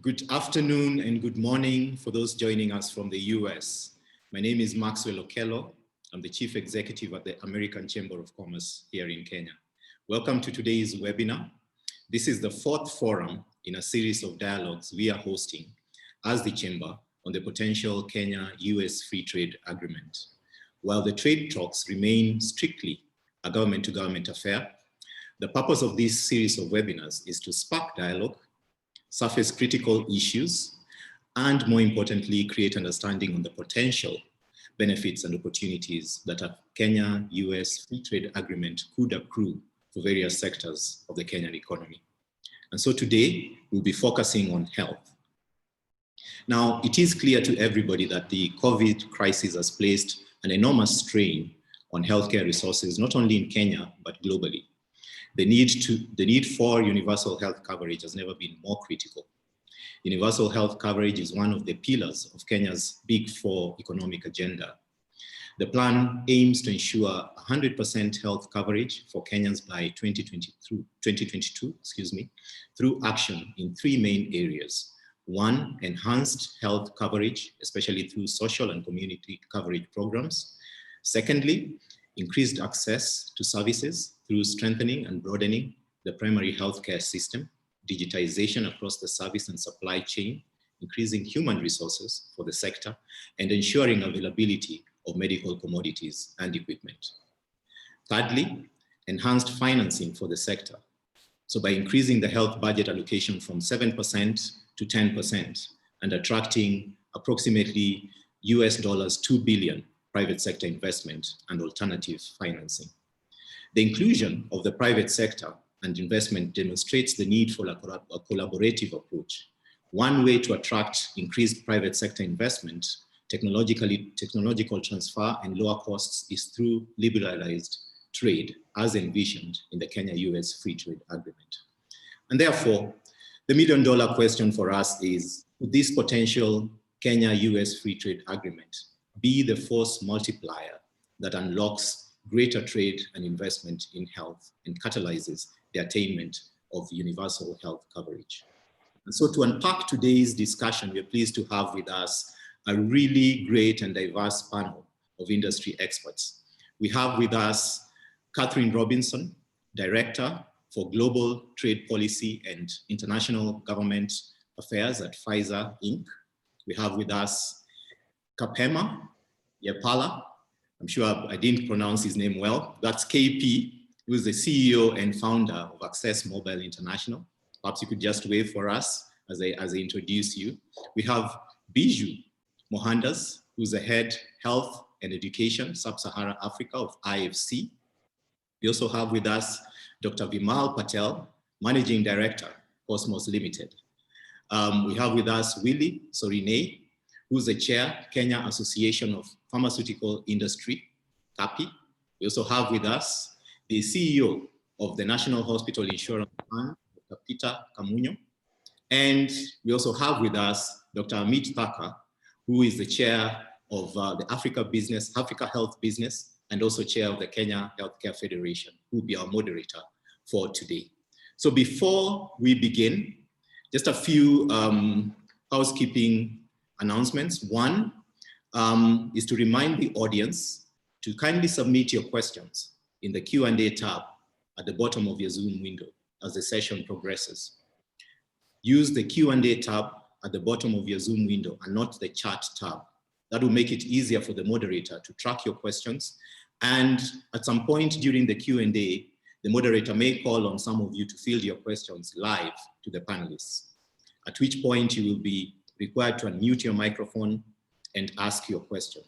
Good afternoon and good morning for those joining us from the US. My name is Maxwell Okello. I'm the Chief Executive at the American Chamber of Commerce here in Kenya. Welcome to today's webinar. This is the fourth forum in a series of dialogues we are hosting as the Chamber on the potential Kenya-US Free Trade Agreement. While the trade talks remain strictly a government-to-government affair, the purpose of this series of webinars is to spark dialogue, surface critical issues, and more importantly, create understanding on the potential benefits and opportunities that a Kenya-US Free Trade Agreement could accrue for various sectors of the Kenyan economy. And so today, we'll be focusing on health. Now, it is clear to everybody that the COVID crisis has placed an enormous strain on healthcare resources, not only in Kenya, but globally. The need for universal health coverage has never been more critical. Universal health coverage is one of the pillars of Kenya's Big Four economic agenda. The plan aims to ensure 100% health coverage for Kenyans by 2022, through action in three main areas. One, enhanced health coverage, especially through social and community coverage programs. Secondly, increased access to services through strengthening and broadening the primary healthcare system, digitization across the service and supply chain, increasing human resources for the sector, and ensuring availability of medical commodities and equipment. Thirdly, enhanced financing for the sector. So by increasing the health budget allocation from 7% to 10% and attracting approximately US $2 billion private sector investment and alternative financing. The inclusion of the private sector and investment demonstrates the need for a collaborative approach. One way to attract increased private sector investment, technological transfer and lower costs is through liberalized trade as envisioned in the Kenya-US Free Trade Agreement. And therefore, the million-dollar question for us is, would this potential Kenya-US Free Trade Agreement be the force multiplier that unlocks greater trade and investment in health and catalyzes the attainment of universal health coverage? And so to unpack today's discussion, we're pleased to have with us a really great and diverse panel of industry experts. We have with us Catherine Robinson, Director for Global Trade Policy and International Government Affairs at Pfizer, Inc. We have with us Kapema Yepala. I'm sure I didn't pronounce his name well. That's KP, who is the CEO and founder of Access Mobile International. Perhaps you could just wave for us as I introduce you. We have Biju Mohandas, who's the head Health and Education, Sub-Saharan Africa of IFC. We also have with us Dr. Vimal Patel, Managing Director, Cosmos Limited. We have with us Willie Sorine, who's the chair, Kenya Association of Pharmaceutical Industry, CAPI. We also have with us the CEO of the National Hospital Insurance Fund, Dr. Peter Kamunyo. And we also have with us Dr. Amit Thacker, who is the chair of the Africa Health Business, and also chair of the Kenya Healthcare Federation, who will be our moderator for today. So before we begin, just a few housekeeping announcements. One is to remind the audience to kindly submit your questions in the Q&A tab at the bottom of your Zoom window as the session progresses. Use the Q&A tab at the bottom of your Zoom window and not the chat tab. That will make it easier for the moderator to track your questions. And at some point during the Q&A, the moderator may call on some of you to field your questions live to the panelists, at which point you will be required to unmute your microphone and ask your question.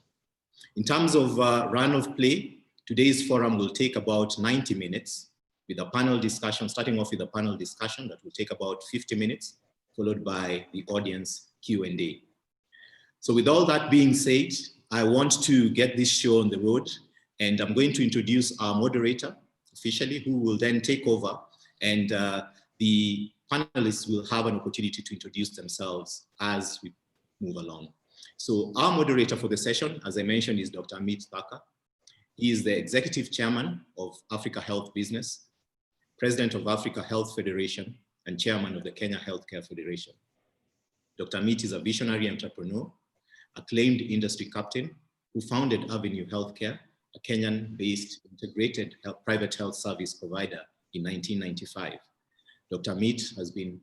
In terms of run of play, today's forum will take about 90 minutes with a panel discussion, starting off with a panel discussion that will take about 50 minutes, followed by the audience Q&A. So with all that being said, I want to get this show on the road, and I'm going to introduce our moderator officially, who will then take over, and the panelists will have an opportunity to introduce themselves as we move along. So our moderator for the session, as I mentioned, is Dr. Amit Thacker. He is the Executive Chairman of Africa Health Business, President of Africa Health Federation, and Chairman of the Kenya Healthcare Federation. Dr. Meet is a visionary entrepreneur, acclaimed industry captain who founded Avenue Healthcare, a Kenyan-based integrated private health service provider in 1995. Dr. Meet has been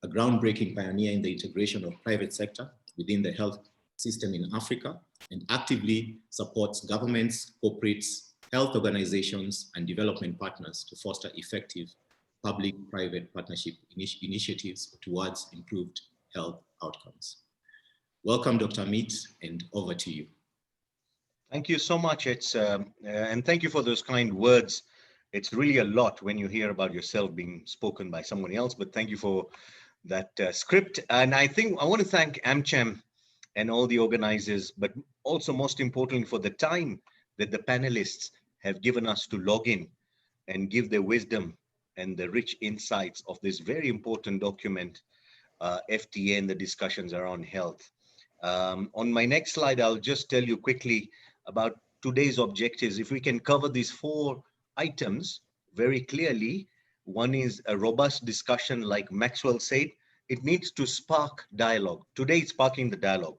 a groundbreaking pioneer in the integration of private sector within the health system in Africa and actively supports governments, corporates, health organizations, and development partners to foster effective public-private partnership initiatives towards improved health outcomes. Welcome, Dr. Meet, and over to you. Thank you so much. And thank you for those kind words. It's really a lot when you hear about yourself being spoken by someone else, but thank you for that script. And I think I want to thank AmCham and all the organizers, but also most importantly for the time that the panelists have given us to log in and give their wisdom and the rich insights of this very important document, FTA, and the discussions around health. On my next slide, I'll just tell you quickly about today's objectives. If we can cover these 4 items very clearly, one is a robust discussion, like Maxwell said. It needs to spark dialogue. Today, it's sparking the dialogue.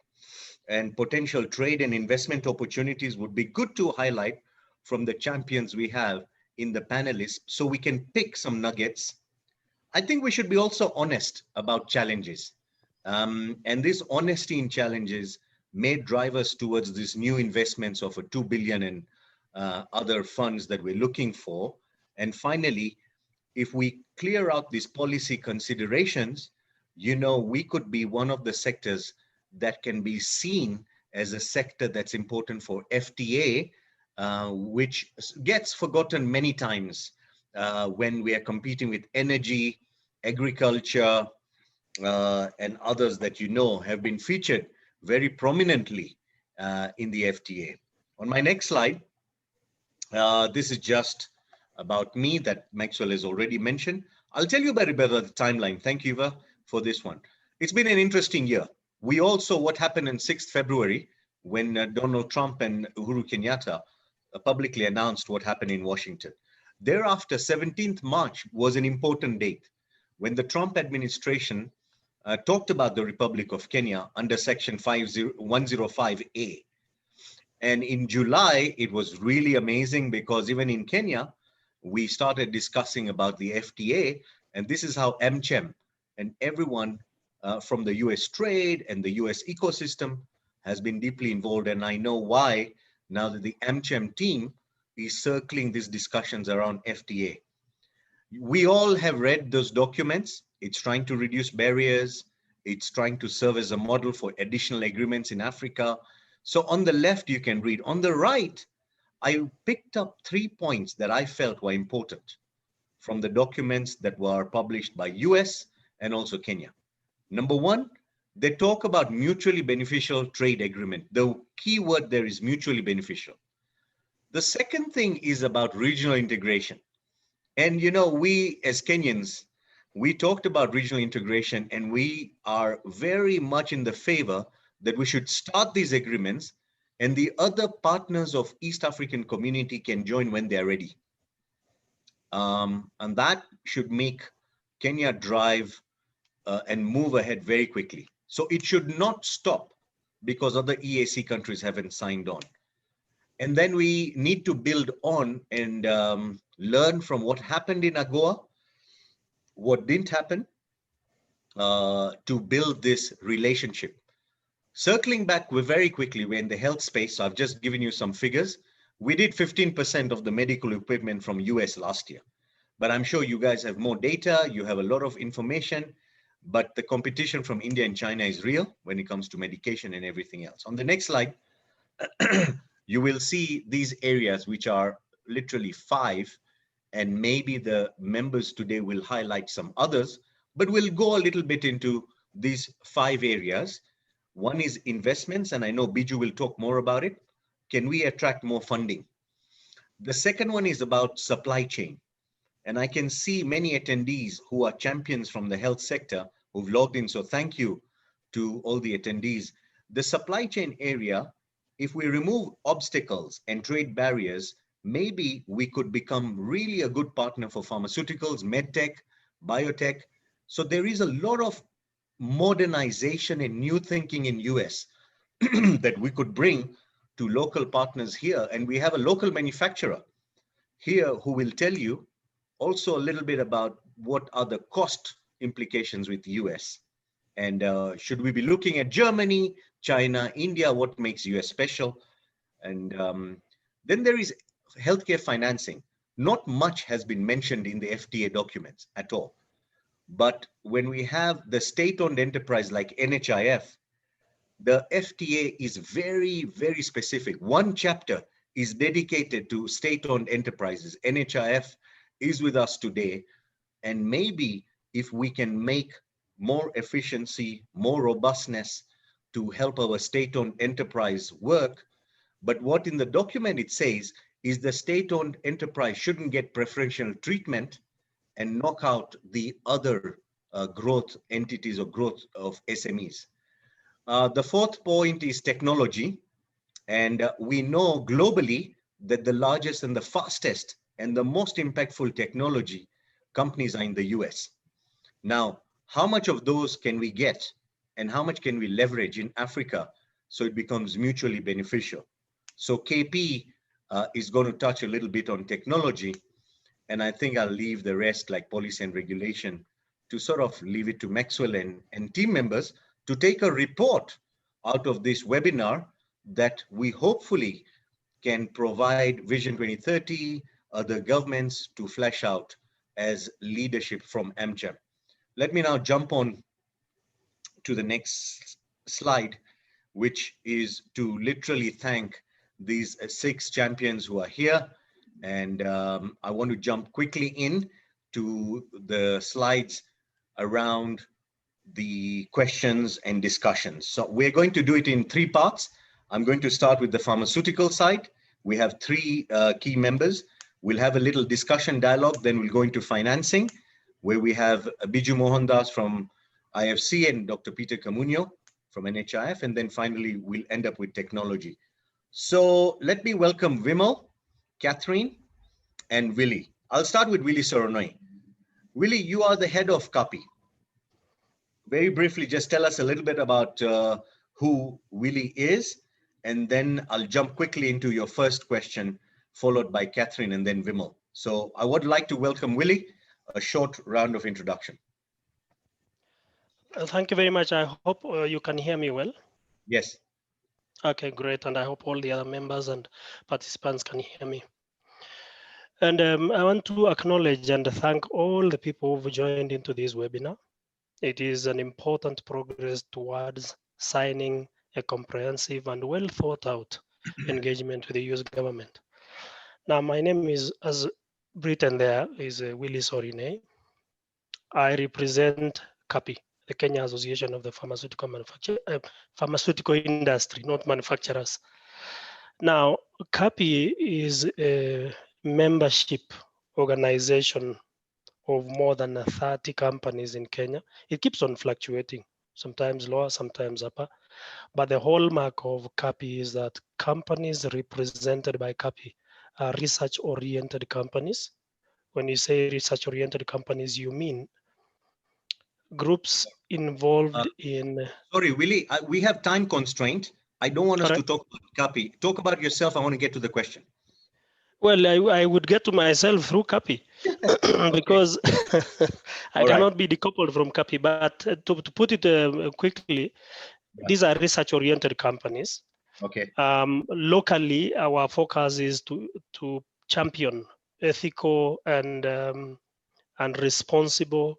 And potential trade and investment opportunities would be good to highlight from the champions we have in the panelists, so we can pick some nuggets. I think we should be also honest about challenges. And this honesty in challenges may drive us towards these new investments of a 2 billion and other funds that we're looking for. And finally, if we clear out these policy considerations, we could be one of the sectors that can be seen as a sector that's important for FTA, which gets forgotten many times when we are competing with energy, agriculture, and others that have been featured very prominently in the FTA. On my next slide, this is just about me that Maxwell has already mentioned. I'll tell you about the timeline. Thank you, Eva, for this one. It's been an interesting year. We all saw what happened on 6th February when Donald Trump and Uhuru Kenyatta publicly announced what happened in Washington. Thereafter, 17th March was an important date when the Trump administration talked about the Republic of Kenya under Section 105A. And in July, it was really amazing because even in Kenya, we started discussing about the FTA, and this is how AmCham and everyone from the US trade and the US ecosystem has been deeply involved. And I know why now that the AmCham team is circling these discussions around FTA. We all have read those documents. It's trying to reduce barriers. It's trying to serve as a model for additional agreements in Africa. So on the left, you can read. On the right, I picked up 3 points that I felt were important from the documents that were published by US and also Kenya. Number 1, they talk about mutually beneficial trade agreement. The key word there is mutually beneficial. The second thing is about regional integration. And we as Kenyans, we talked about regional integration, and we are very much in the favor that we should start these agreements and the other partners of East African community can join when they're ready. And that should make Kenya drive and move ahead very quickly. So it should not stop because other EAC countries haven't signed on. And then we need to build on and learn from what happened in AGOA, what didn't happen, to build this relationship. Circling back, very quickly, we're in the health space. So I've just given you some figures. We did 15% of the medical equipment from US last year, but I'm sure you guys have more data. You have a lot of information, but the competition from India and China is real when it comes to medication and everything else. On the next slide, you will see these areas, which are literally 5, and maybe the members today will highlight some others, but we'll go a little bit into these 5 areas. One is investments, and I know Biju will talk more about it. Can we attract more funding? The second one is about supply chain. And I can see many attendees who are champions from the health sector who've logged in. So thank you to all the attendees. The supply chain area, if we remove obstacles and trade barriers, maybe we could become really a good partner for pharmaceuticals, medtech, biotech. So there is a lot of modernization and new thinking in US that we could bring to local partners here. And we have a local manufacturer here who will tell you also a little bit about what are the cost implications with the US. And should we be looking at Germany, China, India, what makes US special? And then there is healthcare financing. Not much has been mentioned in the FTA documents at all. But when we have the state-owned enterprise like NHIF, the FTA is very, very specific. One chapter is dedicated to state-owned enterprises. NHIF is with us today. And maybe if we can make more efficiency, more robustness to help our state-owned enterprise work. But what in the document it says is the state-owned enterprise shouldn't get preferential treatment and knock out the other growth entities or growth of SMEs. The fourth point is technology. And we know globally that the largest and the fastest and the most impactful technology companies are in the US. Now, how much of those can we get and how much can we leverage in Africa so it becomes mutually beneficial? So KP is going to touch a little bit on technology, and I think I'll leave the rest like policy and regulation to sort of leave it to Maxwell and team members to take a report out of this webinar that we hopefully can provide Vision 2030, other governments to flesh out as leadership from AmCham. Let me now jump on to the next slide, which is to literally thank these 6 champions who are here. And I want to jump quickly in to the slides around the questions and discussions. So we're going to do it in 3 parts. I'm going to start with the pharmaceutical side. We have 3 key members. We'll have a little discussion dialogue, then we'll go into financing, where we have Biju Mohandas from IFC and Dr. Peter Camunyo from NHIF, and then finally we'll end up with technology. So let me welcome Vimal, Catherine, and Willie. I'll start with Willie Soronoi. Willie, you are the head of CAPI. Very briefly, just tell us a little bit about who Willie is, and then I'll jump quickly into your first question, followed by Catherine and then Vimal. So I would like to welcome Willie, a short round of introduction. Thank you very much. I hope you can hear me well. Yes. Okay, great. And I hope all the other members and participants can hear me. And I want to acknowledge and thank all the people who've joined into this webinar. It is an important progress towards signing a comprehensive and well thought out engagement with the US government. Now, my name is, as written there, is Willie Soronoi. I represent CAPI, the Kenya Association of the Pharmaceutical Industry, not manufacturers. Now, CAPI is a membership organization of more than 30 companies in Kenya. It keeps on fluctuating, sometimes lower, sometimes upper. But the hallmark of CAPI is that companies represented by CAPI are research-oriented companies. When you say research-oriented companies, you mean groups involved in... Sorry, Willie, we have time constraint. I don't want us to talk about CAPI. Talk about yourself. I want to get to the question. Well, I would get to myself through CAPI because I cannot be decoupled from CAPI. But to put it quickly, these are research-oriented companies. Okay. Locally, our focus is to champion ethical and responsible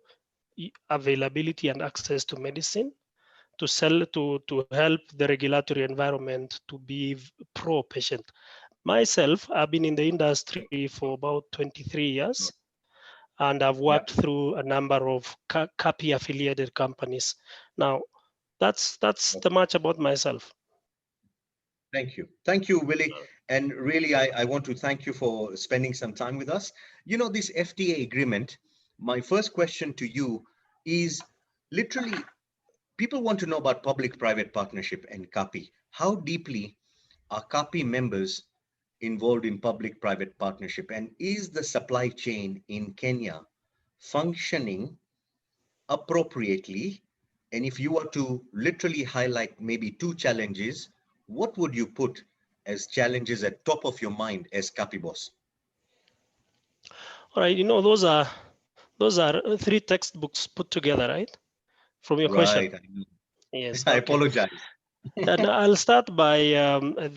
availability and access to medicine, to help the regulatory environment to be pro-patient. Myself, I've been in the industry for about 23 years, and I've worked through a number of CAPI affiliated companies. Now, that's the much about myself. Thank you. Thank you, Willie. And really, I want to thank you for spending some time with us. You know, this FTA agreement, my first question to you is literally, people want to know about public-private partnership and CAPI. How deeply are CAPI members involved in public-private partnership? And is the supply chain in Kenya functioning appropriately And if you were to literally highlight maybe 2 challenges, what would you put as challenges at top of your mind as CAPI boss? All right, those are 3 textbooks put together, right? From your question. Right. I know. Yes. I Okay. apologize. And I'll start by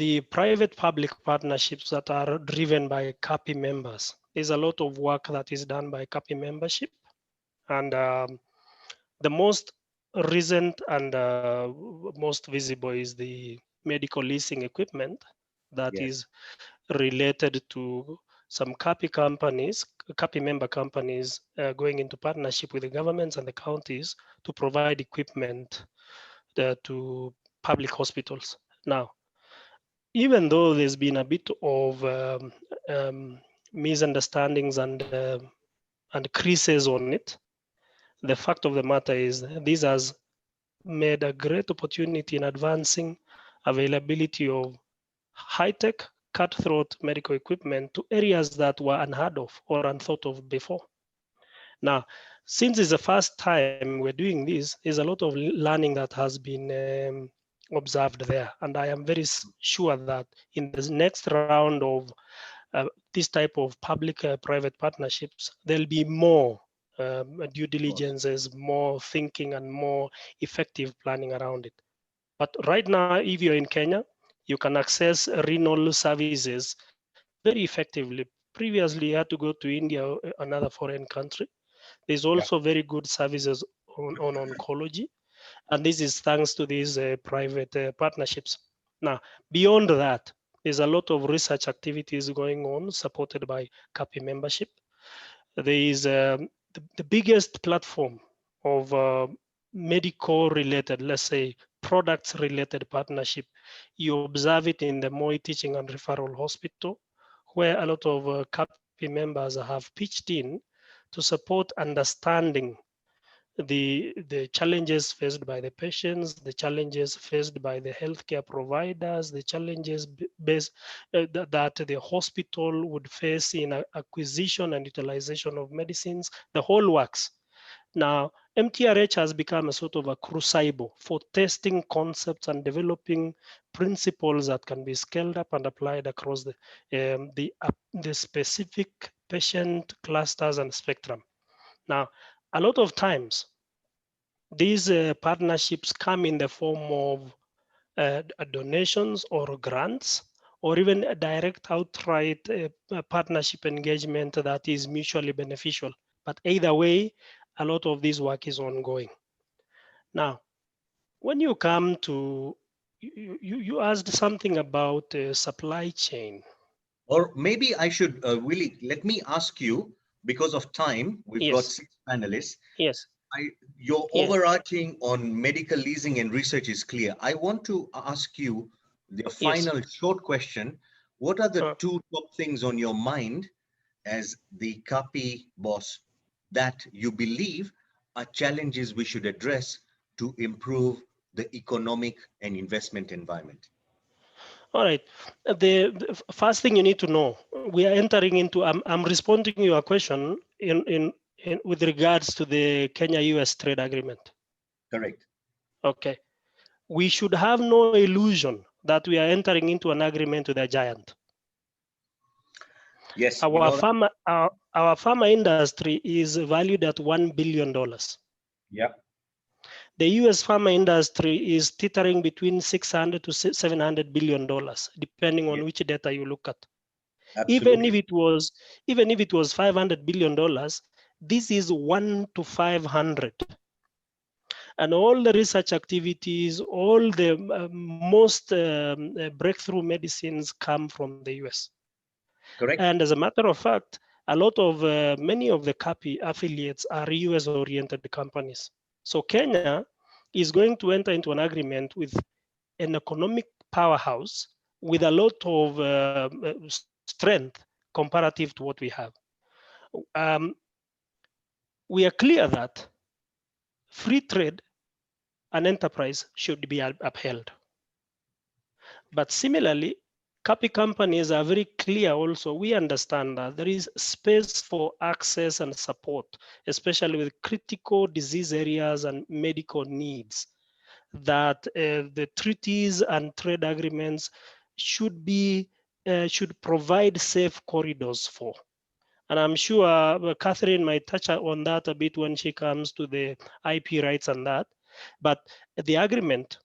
the private-public partnerships that are driven by CAPI members. There's a lot of work that is done by CAPI membership, and the most recent and most visible is the medical leasing equipment that Yes. is related to some CAPI member companies going into partnership with the governments and the counties to provide equipment to public hospitals. Now, even though there's been a bit of misunderstandings and creases on it, the fact of the matter is this has made a great opportunity in advancing availability of high-tech cutthroat medical equipment to areas that were unheard of or unthought of before. Now, since it's the first time we're doing this, there's a lot of learning that has been observed there. And I am very sure that in the next round of this type of public-private partnerships, there'll be more due diligences, more thinking, and more effective planning around it. But right now, if you're in Kenya, you can access renal services very effectively. Previously, you had to go to India or another foreign country. There's also very good services on oncology, and this is thanks to these private partnerships. Now, beyond that, there's a lot of research activities going on supported by CAPI membership. There is the biggest platform of medical-related, let's say, products-related partnership. You observe it in the Moi Teaching and Referral Hospital, where a lot of CAPI members have pitched in to support understanding the challenges faced by the patients, the challenges faced by the healthcare providers, the challenges that the hospital would face in acquisition and utilization of medicines, the whole works. Now, MTRH has become a sort of a crucible for testing concepts and developing principles that can be scaled up and applied across the specific patient clusters and spectrum. Now, a lot of times, these partnerships come in the form of donations or grants, or even a direct outright partnership engagement that is mutually beneficial. But either way, a lot of this work is ongoing. Now, when you come to, you asked something about supply chain. Or maybe I should really let me ask you, because of time, we've got Yes. 6 panelists. Yes. Your Yes. overarching on medical leasing and research is clear. I want to ask you the final short question. What are the 2 top things on your mind as the CAPI boss that you believe are challenges we should address to improve the economic and investment environment? All right. The first thing you need to know, we are entering into, I'm responding to your question in with regards to the Kenya-US trade agreement. Correct. Okay. We should have no illusion that we are entering into an agreement with a giant. Yes. Our pharma industry is valued at $1 billion. Yeah. The US pharma industry is teetering between 600 to 700 billion dollars, depending on which data you look at. Absolutely. Even if it was 500 billion dollars, this is 1 to 500. And all the research activities, all the most breakthrough medicines come from the US. Correct. And as a matter of fact, a lot of many of the CAPI affiliates are US oriented companies. So Kenya is going to enter into an agreement with an economic powerhouse with a lot of strength comparative to what we have. We are clear that free trade and enterprise should be upheld. But similarly, copy companies are very clear also. We understand that there is space for access and support, especially with critical disease areas and medical needs, that the treaties and trade agreements should provide safe corridors for. And I'm sure Catherine might touch on that a bit when she comes to the IP rights and that. But the agreement,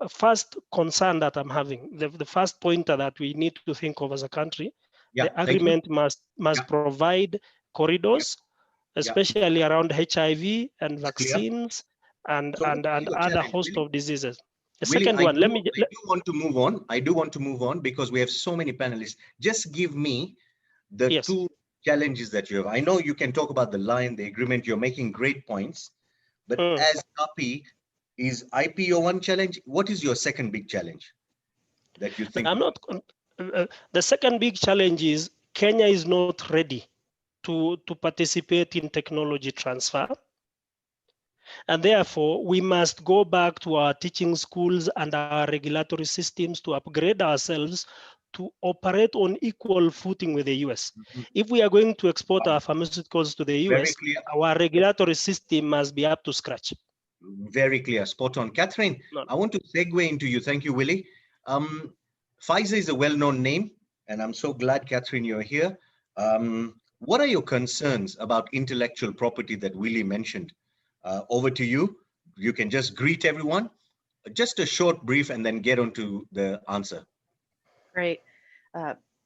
first concern that I'm having, the first pointer that we need to think of as a country, Yeah, the agreement must provide corridors, especially around HIV and vaccines and other host of diseases. The Willie, second one, I do want to move on. I do want to move on because we have so many panelists. Just give me the two challenges that you have. I know you can talk about the line, the agreement, you're making great points, but as copy, is IPO one challenge? What is your second big challenge that you think? The second big challenge is Kenya is not ready to participate in technology transfer. And therefore, we must go back to our teaching schools and our regulatory systems to upgrade ourselves to operate on equal footing with the US. If we are going to export our pharmaceuticals to the US, our regulatory system must be up to scratch. Very clear, spot on. Catherine, I want to segue into you. Thank you, Willie. Pfizer is a well-known name, and I'm so glad, Catherine, you're here. What are your concerns about intellectual property that Willie mentioned? Over to you. You can just greet everyone. Just a short brief and then get on to the answer. Great.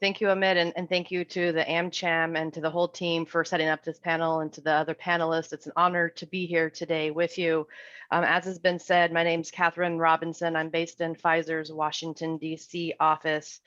Thank you, Amit, and thank you to the AmCham and to the whole team for setting up this panel, and to the other panelists. It's an honor to be here today with you. As has been said, my name is Catherine Robinson. I'm based in Pfizer's Washington, D.C. office.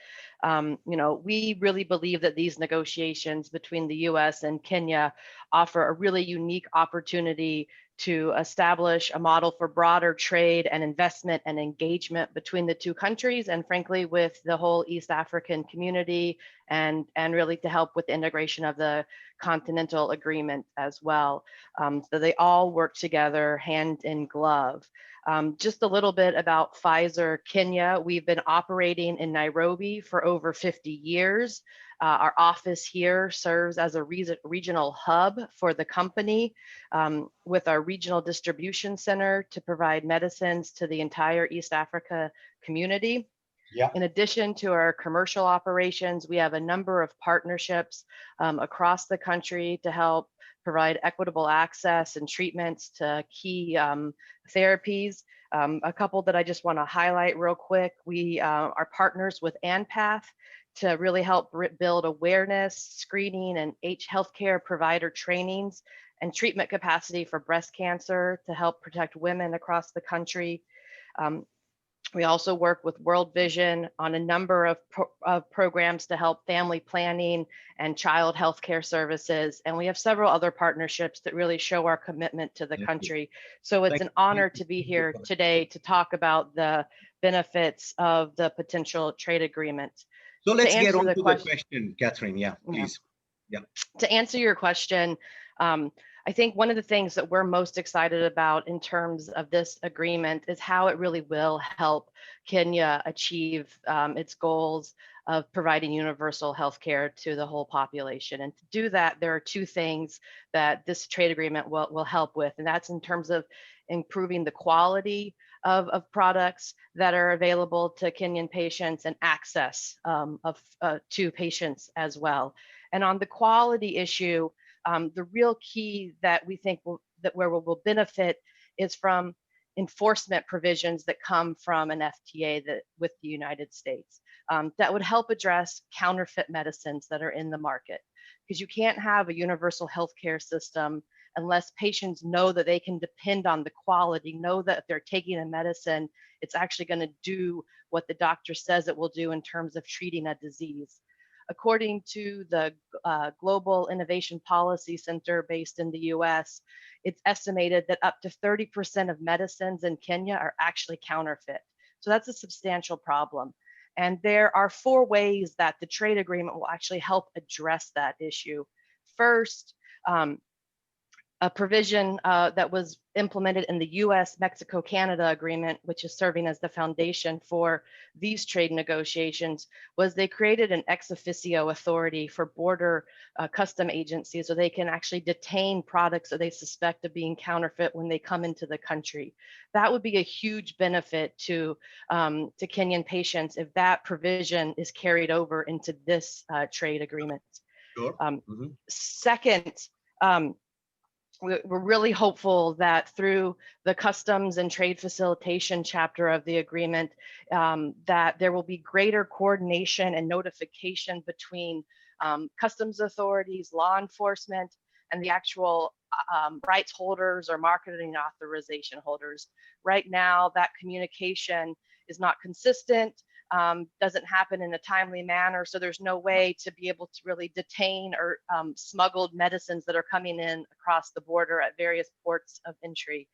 We really believe that these negotiations between the U.S. and Kenya offer a really unique opportunity to establish a model for broader trade and investment and engagement between the two countries, and frankly, with the whole East African community, and really to help with the integration of the continental agreement as well. So they all work together hand in glove. Just a little bit about Pfizer Kenya. We've been operating in Nairobi for over 50 years. Our office here serves as a regional hub for the company, with our regional distribution center to provide medicines to the entire East Africa community. In addition to our commercial operations, we have a number of partnerships across the country to help provide equitable access and treatments to key therapies. A couple that I just want to highlight real quick. We are partners with ANPATH to really help build awareness, screening, and healthcare provider trainings and treatment capacity for breast cancer to help protect women across the country. We also work with World Vision on a number of programs to help family planning and child healthcare services. And we have several other partnerships that really show our commitment to the country. So it's an honor to be here today to talk about the benefits of the potential trade agreement. So let's get on to the question, Catherine. Yeah, please. Yeah. To answer your question, I think one of the things that we're most excited about in terms of this agreement is how it really will help Kenya achieve its goals of providing universal healthcare to the whole population. And to do that, there are two things that this trade agreement will help with, and that's in terms of improving the quality of products that are available to Kenyan patients and access to patients as well. And on the quality issue, the real key that we think where we'll benefit is from enforcement provisions that come from an FTA with the United States that would help address counterfeit medicines that are in the market. Because you can't have a universal healthcare system unless patients know that they can depend on the quality, know that if they're taking a medicine, it's actually going to do what the doctor says it will do in terms of treating a disease. According to the Global Innovation Policy Center based in the US, it's estimated that up to 30% of medicines in Kenya are actually counterfeit. So that's a substantial problem. And there are 4 ways that the trade agreement will actually help address that issue. First, a provision that was implemented in the US-Mexico-Canada agreement, which is serving as the foundation for these trade negotiations, was they created an ex officio authority for border custom agencies so they can actually detain products that they suspect of being counterfeit when they come into the country. That would be a huge benefit to Kenyan patients if that provision is carried over into this trade agreement. Sure. Second, we're really hopeful that through the customs and trade facilitation chapter of the agreement, that there will be greater coordination and notification between customs authorities, law enforcement, and the actual rights holders or marketing authorization holders. Right now, that communication is not consistent, doesn't happen in a timely manner, so there's no way to be able to really detain or smuggled medicines that are coming in across the border at various ports of entry.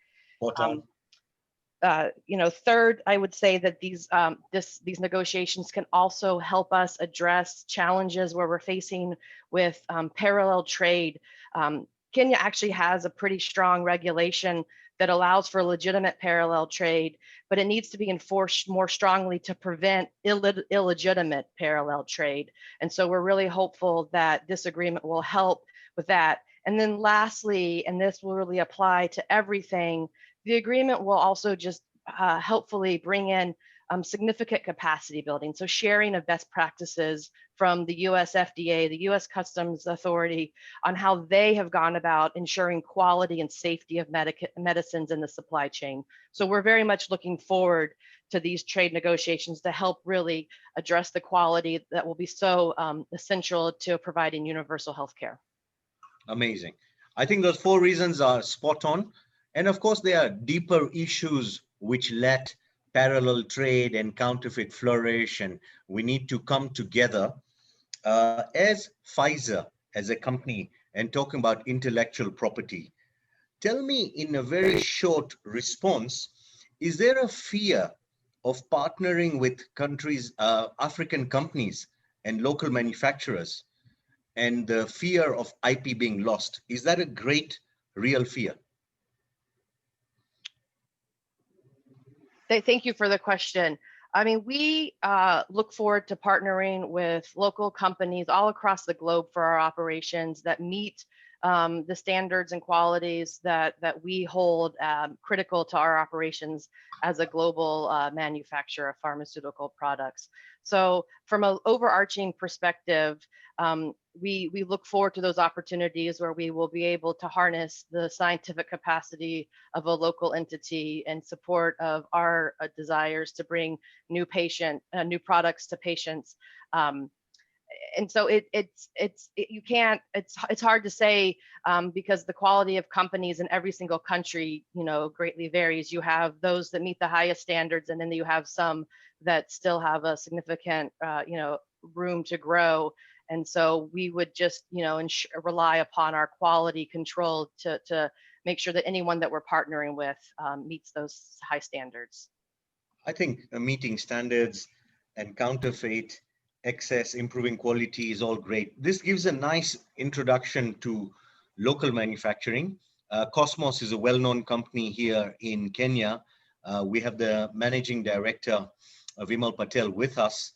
Third, I would say that these negotiations can also help us address challenges where we're facing with parallel trade. Kenya actually has a pretty strong regulation that allows for legitimate parallel trade, but it needs to be enforced more strongly to prevent illegitimate parallel trade. And so we're really hopeful that this agreement will help with that. And then lastly, and this will really apply to everything, the agreement will also just helpfully bring in significant capacity building. So sharing of best practices from the US FDA, the US Customs Authority, on how they have gone about ensuring quality and safety of medicines in the supply chain. So we're very much looking forward to these trade negotiations to help really address the quality that will be so essential to providing universal health care. Amazing. I think those 4 reasons are spot on. And of course, there are deeper issues which let parallel trade and counterfeit flourish, and we need to come together as Pfizer, as a company, and talking about intellectual property. Tell me in a very short response, is there a fear of partnering with countries, African companies and local manufacturers, and the fear of IP being lost? Is that a great, real fear? Thank you for the question. I mean, we look forward to partnering with local companies all across the globe for our operations that meet the standards and qualities that we hold critical to our operations as a global manufacturer of pharmaceutical products. So from an overarching perspective, we look forward to those opportunities where we will be able to harness the scientific capacity of a local entity in support of our desires to bring new products to patients. And so it's hard to say because the quality of companies in every single country, greatly varies. You have those that meet the highest standards, and then you have some that still have a significant, room to grow. And so we would just, rely upon our quality control to make sure that anyone that we're partnering with meets those high standards. I think meeting standards and counterfeit, excess, improving quality is all great. This gives a nice introduction to local manufacturing. Cosmos is a well-known company here in Kenya. We have the managing director, Vimal Patel, with us.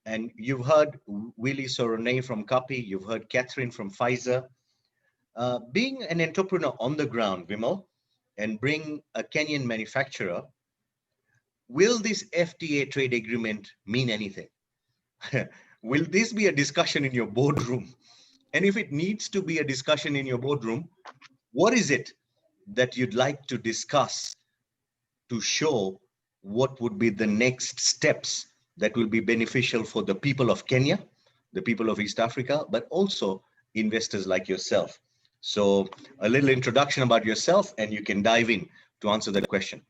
And you've heard Willie Sorone from Kapi, you've heard Catherine from Pfizer. Being an entrepreneur on the ground, Vimal, and bring a Kenyan manufacturer, will this FTA trade agreement mean anything? Will this be a discussion in your boardroom? And if it needs to be a discussion in your boardroom, what is it that you'd like to discuss to show what would be the next steps that will be beneficial for the people of Kenya, the people of East Africa, but also investors like yourself? So a little introduction about yourself, and you can dive in to answer that question.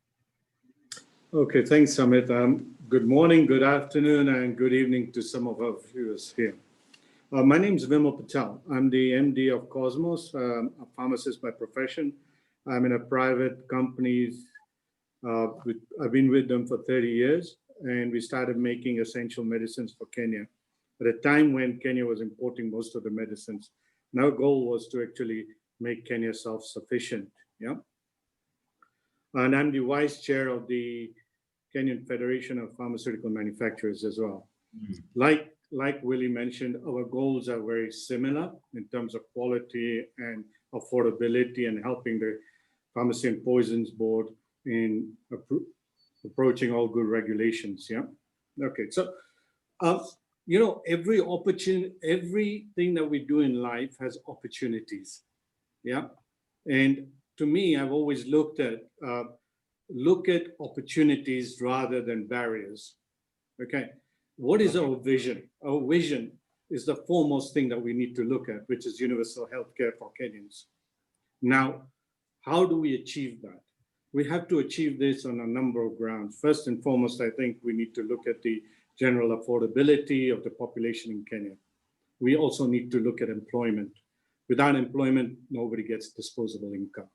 Okay, thanks, Amit. Good morning, good afternoon, and good evening to some of our viewers here. My name is Vimal Patel. I'm the MD of Cosmos, a pharmacist by profession. I'm in a private company. I've been with them for 30 years, and we started making essential medicines for Kenya at a time when Kenya was importing most of the medicines. And our goal was to actually make Kenya self-sufficient. Yeah. And I'm the vice chair of the Kenyan Federation of Pharmaceutical Manufacturers as well. Like Willie mentioned, our goals are very similar in terms of quality and affordability and helping the Pharmacy and Poisons Board in approaching all good regulations. Yeah. Okay. So, you know, every opportunity, everything that we do in life has opportunities. Yeah. And to me, I've always look at opportunities rather than barriers. Okay. What is our vision? Our vision is the foremost thing that we need to look at, which is universal healthcare for Kenyans. Now, how do we achieve that? We have to achieve this on a number of grounds. First and foremost, I think we need to look at the general affordability of the population in Kenya. We also need to look at employment. Without employment, nobody gets disposable income.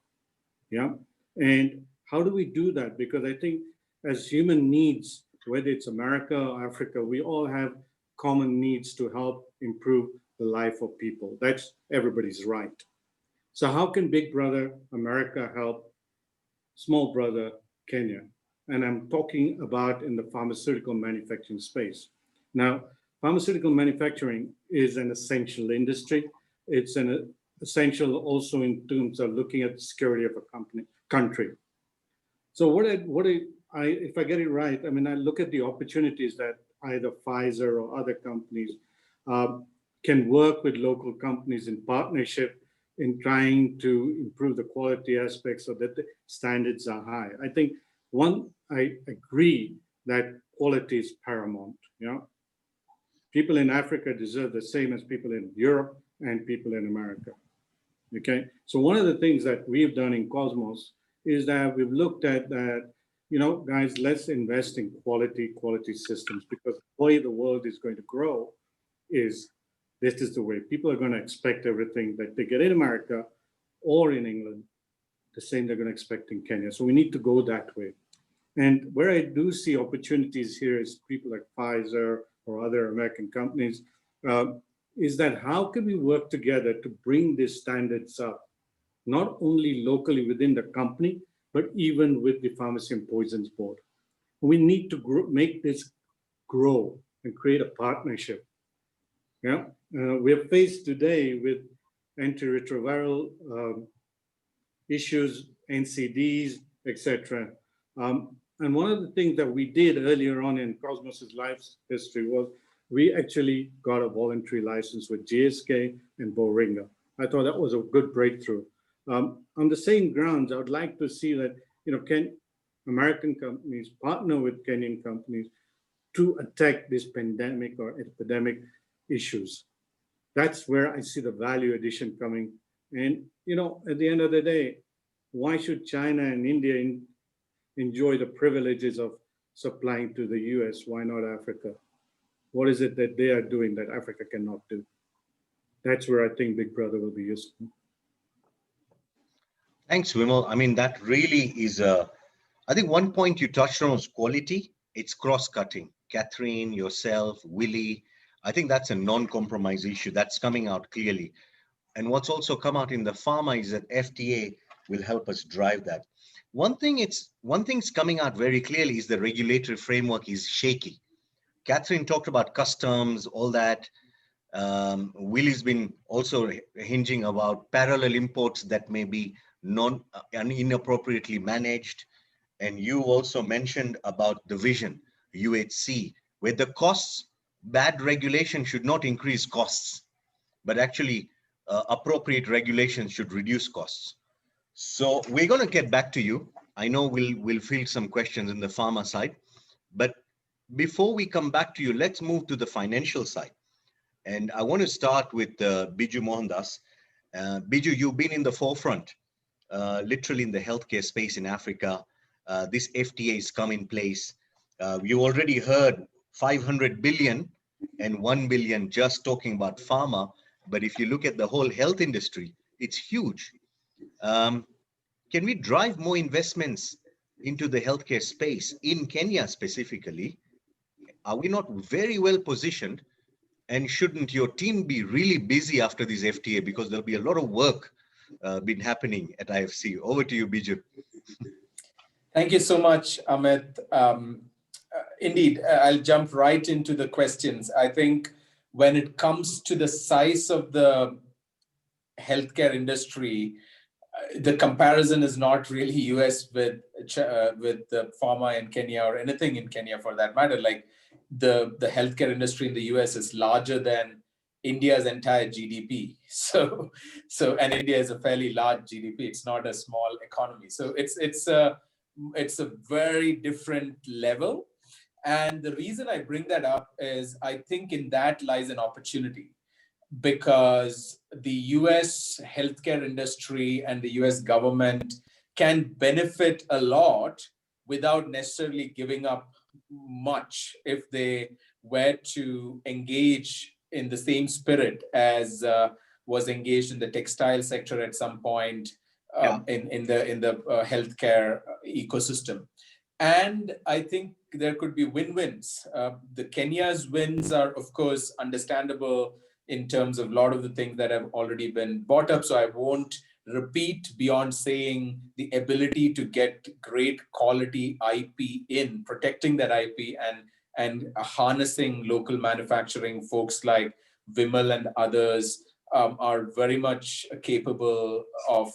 Yeah. And how do we do that? Because I think as human needs, whether it's America or Africa, we all have common needs to help improve the life of people. That's everybody's right. So how can Big Brother America help small brother Kenya? And I'm talking about in the pharmaceutical manufacturing space. Now, pharmaceutical manufacturing is an essential industry. It's an essential also in terms of looking at the security of a country. So if I get it right, I mean, I look at the opportunities that either Pfizer or other companies can work with local companies in partnership in trying to improve the quality aspects so that the standards are high. I think I agree that quality is paramount. You know, people in Africa deserve the same as people in Europe and people in America. Okay, so one of the things that we've done in Cosmos is that we've looked at that, you know, guys, let's invest in quality systems, because the way the world is going to grow is this is the way people are going to expect everything that they get in America or in England, the same they're going to expect in Kenya. So we need to go that way. And where I do see opportunities here is people like Pfizer or other American companies, is that how can we work together to bring these standards up, not only locally within the company, but even with the Pharmacy and Poisons Board. We need to make this grow and create a partnership. Yeah, we're faced today with antiretroviral issues, NCDs, etc. And one of the things that we did earlier on in Cosmos's life history was we actually got a voluntary license with GSK and Boehringer. I thought that was a good breakthrough. On the same grounds, I would like to see that, you know, American companies partner with Kenyan companies to attack this pandemic or epidemic issues. That's where I see the value addition coming. And, you know, at the end of the day, why should China and India enjoy the privileges of supplying to the US? Why not Africa? What is it that they are doing that Africa cannot do? That's where I think Big Brother will be useful. Thanks, Vimal. I mean, that really is I think one point you touched on was quality. It's cross-cutting. Catherine, yourself, Willie, I think that's a non-compromise issue. That's coming out clearly. And what's also come out in the pharma is that FTA will help us drive that. One thing's coming out very clearly is the regulatory framework is shaky. Catherine talked about customs, all that. Willie's been also hinging about parallel imports that may be inappropriately managed. And you also mentioned about the vision, UHC, where the costs, bad regulation should not increase costs, but actually appropriate regulation should reduce costs. So we're going to get back to you. I know we'll field some questions in the pharma side, but before we come back to you, let's move to the financial side. And I want to start with Biju Mohandas. Biju, you've been in the forefront, literally in the healthcare space in Africa. This FTA has come in place. You already heard 500 billion and 1 billion just talking about pharma. But if you look at the whole health industry, it's huge. Can we drive more investments into the healthcare space in Kenya specifically? Are we not very well positioned? And shouldn't your team be really busy after this FTA? Because there'll be a lot of work been happening at IFC. Over to you, Biju. Thank you so much, Amit. Indeed, I'll jump right into the questions. I think when it comes to the size of the healthcare industry, the comparison is not really US with the pharma in Kenya or anything in Kenya for that matter. Like the healthcare industry in the US is larger than India's entire GDP. So and India is a fairly large GDP. It's not a small economy. So it's a very different level. And the reason I bring that up is I think in that lies an opportunity, because the US healthcare industry and the US government can benefit a lot without necessarily giving up much if they were to engage in the same spirit as was engaged in the textile sector at some point in the healthcare ecosystem. And I think there could be win-wins. The Kenya's wins are, of course, understandable in terms of a lot of the things that have already been brought up. So I won't repeat beyond saying the ability to get great quality IP in, protecting that IP and harnessing local manufacturing. Folks like Vimal and others are very much capable of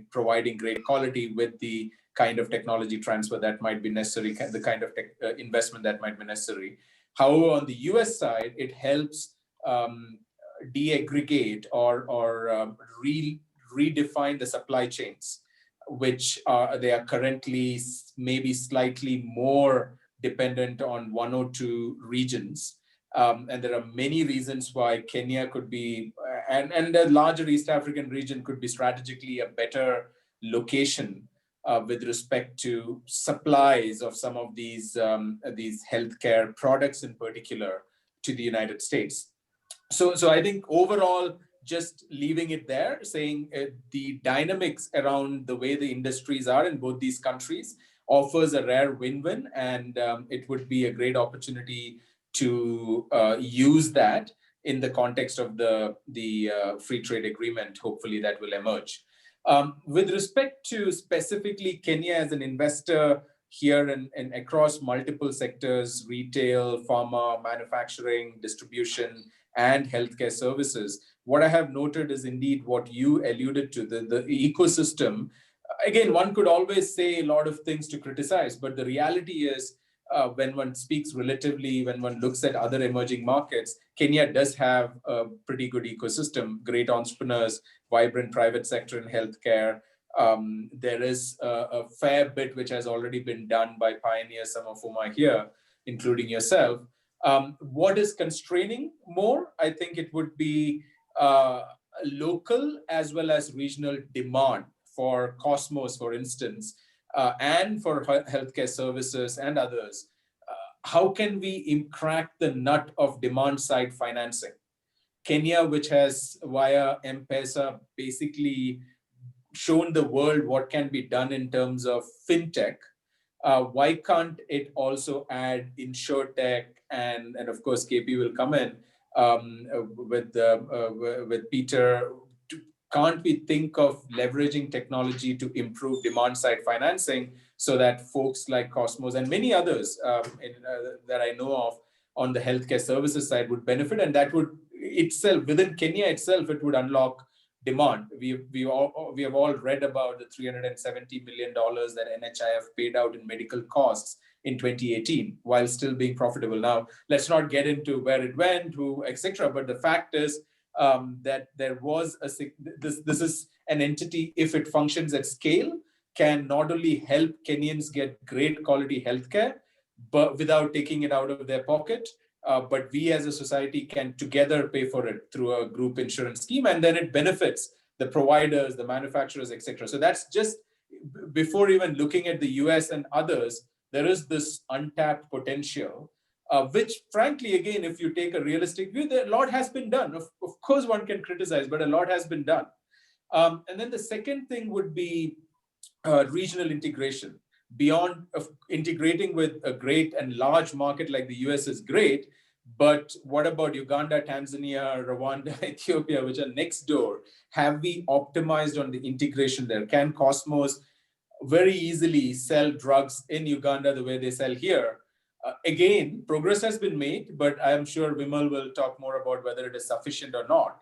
providing great quality with the kind of technology transfer that might be necessary, the kind of investment that might be necessary. However, on the US side, it helps de-aggregate or redefine the supply chains, which they are currently maybe slightly more dependent on one or two regions. And there are many reasons why Kenya could be, and the larger East African region could be strategically a better location with respect to supplies of some of these healthcare products in particular to the United States. So I think overall, just leaving it there, saying the dynamics around the way the industries are in both these countries offers a rare win-win, and it would be a great opportunity to use that in the context of the free trade agreement, hopefully that will emerge. With respect to specifically Kenya as an investor here and across multiple sectors, retail, pharma, manufacturing, distribution, and healthcare services, what I have noted is indeed what you alluded to, the ecosystem. Again, one could always say a lot of things to criticize, but the reality is when one speaks relatively, when one looks at other emerging markets, Kenya does have a pretty good ecosystem, great entrepreneurs, vibrant private sector in healthcare. There is a fair bit which has already been done by pioneers, some of whom are here, including yourself. What is constraining more? I think it would be local as well as regional demand for Cosmos, for instance, and for healthcare services and others. How can we crack the nut of demand side financing? Kenya, which has via M-Pesa basically shown the world what can be done in terms of fintech, why can't it also add insurtech and of course KP will come in with Peter. Can't we think of leveraging technology to improve demand side financing so that folks like Cosmos and many others that I know of on the healthcare services side would benefit, and that would itself, within Kenya itself, it would unlock demand. We have all read about the $370 million that NHIF paid out in medical costs in 2018 while still being profitable. Now, let's not get into where it went, who, etc. But the fact is that there was this is an entity, if it functions at scale, can not only help Kenyans get great quality healthcare, but without taking it out of their pocket, but we as a society can together pay for it through a group insurance scheme, and then it benefits the providers, the manufacturers, etc. So that's just before even looking at the US and others, there is this untapped potential, which frankly, again, if you take a realistic view, a lot has been done. Of course, one can criticize, but a lot has been done. And then the second thing would be regional integration. Beyond integrating with a great and large market like the US is great, But what about Uganda, Tanzania, Rwanda, Ethiopia, which are next door? Have we optimized on the integration there? Can Cosmos very easily sell drugs in Uganda the way they sell here? Again, progress has been made, but I'm sure Vimal will talk more about whether it is sufficient or not.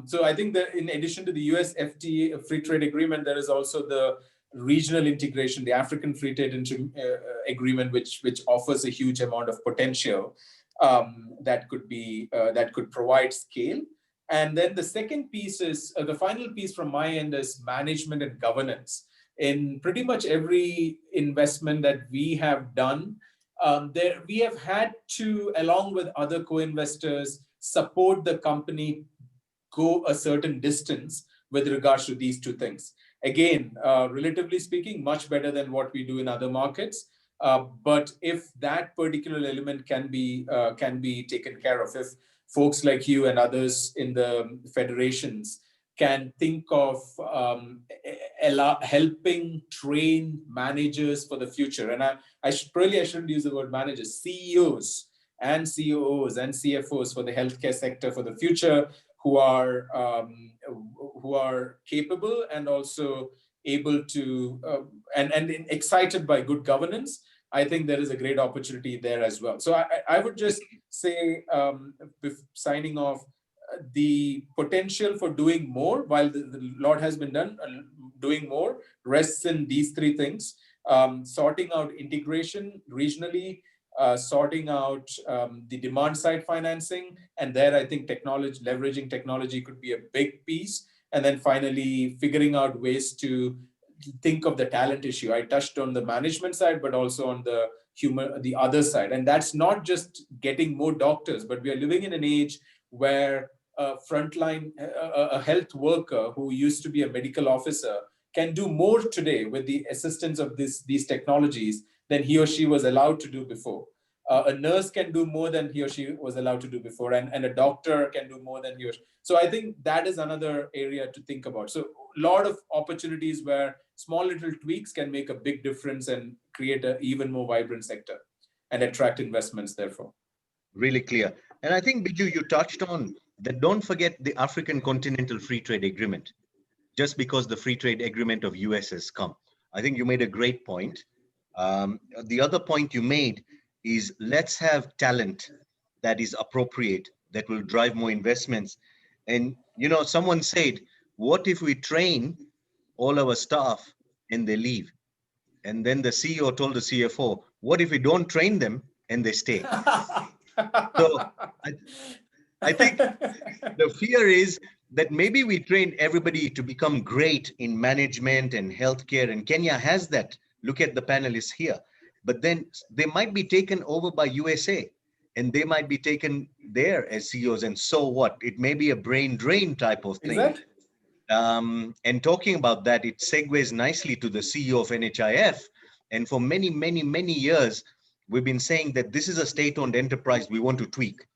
So I think that in addition to the US FTA, free trade agreement, there is also the regional integration, the African free trade agreement, which offers a huge amount of potential that could provide scale. And then the second piece is, the final piece from my end is management and governance. In pretty much every investment that we have done, we have had to, along with other co-investors, support the company go a certain distance with regards to these two things. Again, relatively speaking, much better than what we do in other markets. But if that particular element can be taken care of, if folks like you and others in the federations can think of helping train managers for the future, and I shouldn't use the word managers, CEOs and COOs and CFOs for the healthcare sector for the future, who are capable and also able to and excited by good governance. I think there is a great opportunity there as well. So I would just say, signing off, the potential for doing more, while the lot has been done, doing more rests in these three things: sorting out integration regionally, sorting out the demand side financing, and there I think leveraging technology could be a big piece. And then finally, figuring out ways to think of the talent issue. I touched on the management side, but also on the other side. And that's not just getting more doctors, but we are living in an age where a health worker who used to be a medical officer can do more today with the assistance of these technologies than he or she was allowed to do before. A nurse can do more than he or she was allowed to do before, and a doctor can do more than he or she. So I think that is another area to think about. So a lot of opportunities where small little tweaks can make a big difference and create an even more vibrant sector and attract investments therefore. Really clear. And I think, Biju, you touched on that. Don't forget the African Continental Free Trade Agreement, just because the free trade agreement of US has come. I think you made a great point. The other point you made is, let's have talent that is appropriate, that will drive more investments. And, someone said, what if we train all our staff and they leave? And then the CEO told the CFO, what if we don't train them and they stay? So I think the fear is that maybe we train everybody to become great in management and healthcare, and Kenya has that. Look at the panelists here. But then they might be taken over by USA, and they might be taken there as CEOs. And so what? It may be a brain drain type of thing. Is that? And talking about that, it segues nicely to the CEO of NHIF. And for many, many, many years, we've been saying that this is a state-owned enterprise we want to tweak.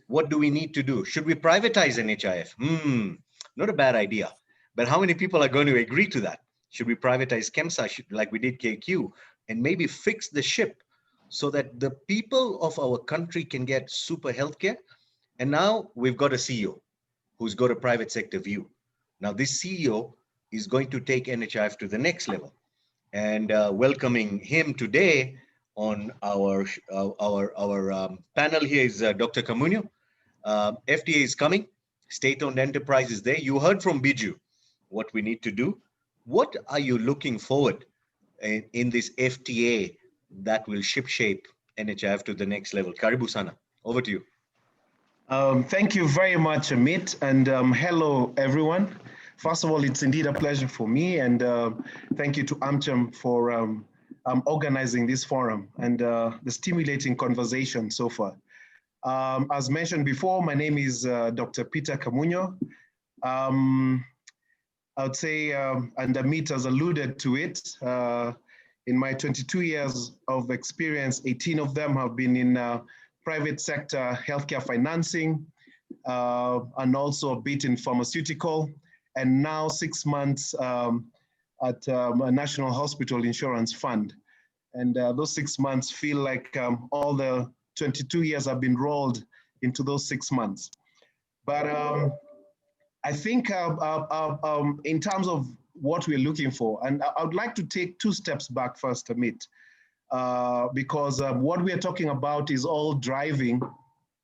What do we need to do? Should we privatize NHIF? Not a bad idea. But how many people are going to agree to that? Should we privatize KEMSA like we did KQ, and maybe fix the ship so that the people of our country can get super healthcare? And now we've got a CEO who's got a private sector view. Now this CEO is going to take NHIF to the next level. And welcoming him today on our panel here is Dr. Kamunyo. FTA is coming, state-owned enterprise is there. You heard from Biju what we need to do. What are you looking forward in this FTA that will shipshape NHIF to the next level? Karibu Sana, over to you. Thank you very much, Amit, and hello, everyone. First of all, it's indeed a pleasure for me, and thank you to AmCham for organizing this forum and the stimulating conversation so far. As mentioned before, my name is Dr. Peter Kamunyo. I would say, and Amit has alluded to it, in my 22 years of experience, 18 of them have been in private sector healthcare financing, and also a bit in pharmaceutical, and now 6 months at a National Hospital Insurance Fund. And those 6 months feel like all the 22 years have been rolled into those 6 months. But I think in terms of what we're looking for, and I would like to take 2 steps back first, Amit, because what we are talking about is all driving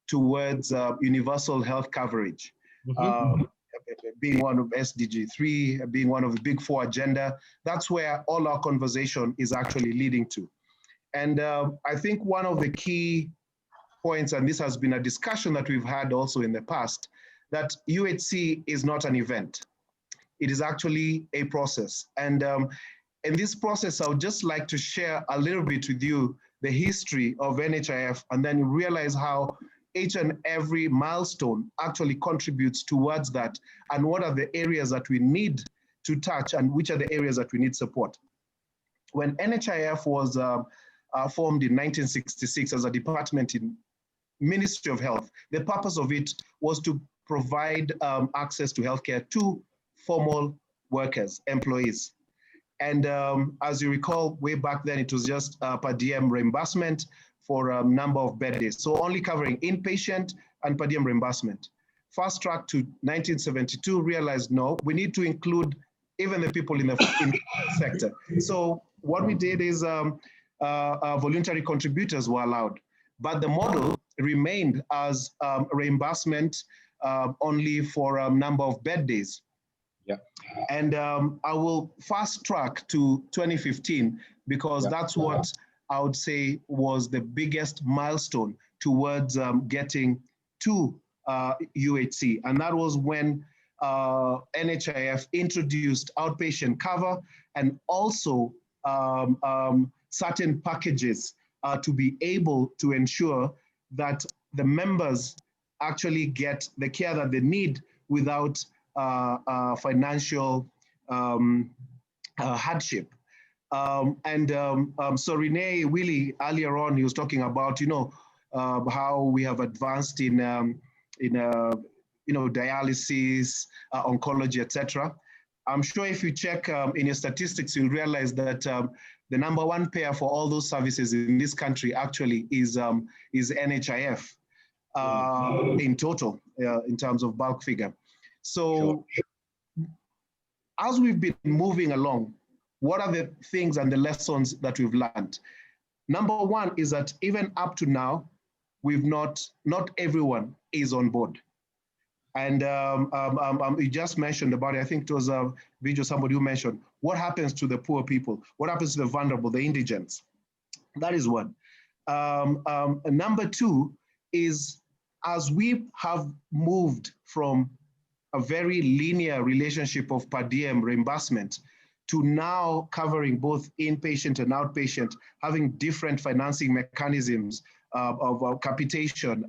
towards universal health coverage. Being one of SDG 3, being one of the big 4 agenda, that's where all our conversation is actually leading to. And I think one of the key points, and this has been a discussion that we've had also in the past, that UHC is not an event. It is actually a process. And in this process, I would just like to share a little bit with you the history of NHIF, and then you realize how each and every milestone actually contributes towards that, and what are the areas that we need to touch and which are the areas that we need support. When NHIF was formed in 1966 as a department in Ministry of Health, the purpose of it was to provide access to healthcare to formal workers, employees. And as you recall, way back then, it was just per diem reimbursement for a number of bed days. So only covering inpatient and per diem reimbursement. Fast track to 1972, realized, no, we need to include even the people in the sector. So what we did is voluntary contributors were allowed, but the model remained as reimbursement only for a number of bed days. Yeah. And I will fast track to 2015 because that's what I would say was the biggest milestone towards getting to UHC. And that was when NHIF introduced outpatient cover and also certain packages to be able to ensure that the members actually get the care that they need without financial hardship. So Renee Willie earlier on, he was talking about, how we have advanced in dialysis, oncology, etc. I'm sure if you check in your statistics, you'll realize that the number 1 payer for all those services in this country actually is NHIF in total, in terms of bulk figure. So as we've been moving along, what are the things and the lessons that we've learned? Number 1 is that even up to now, not everyone is on board. And you just mentioned about it, I think it was a video somebody who mentioned, what happens to the poor people? What happens to the vulnerable, the indigents? That is one. Number 2 is, as we have moved from a very linear relationship of per diem reimbursement to now covering both inpatient and outpatient, having different financing mechanisms of capitation,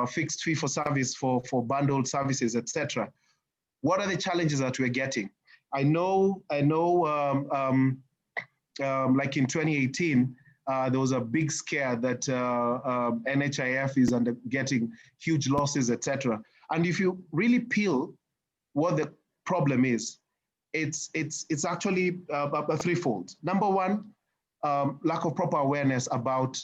fixed fee for service for bundled services, etc. What are the challenges that we're getting? I know like in 2018, there was a big scare that NHIF is getting huge losses, etc. And if you really peel what the problem is, it's actually a threefold. Number 1, lack of proper awareness about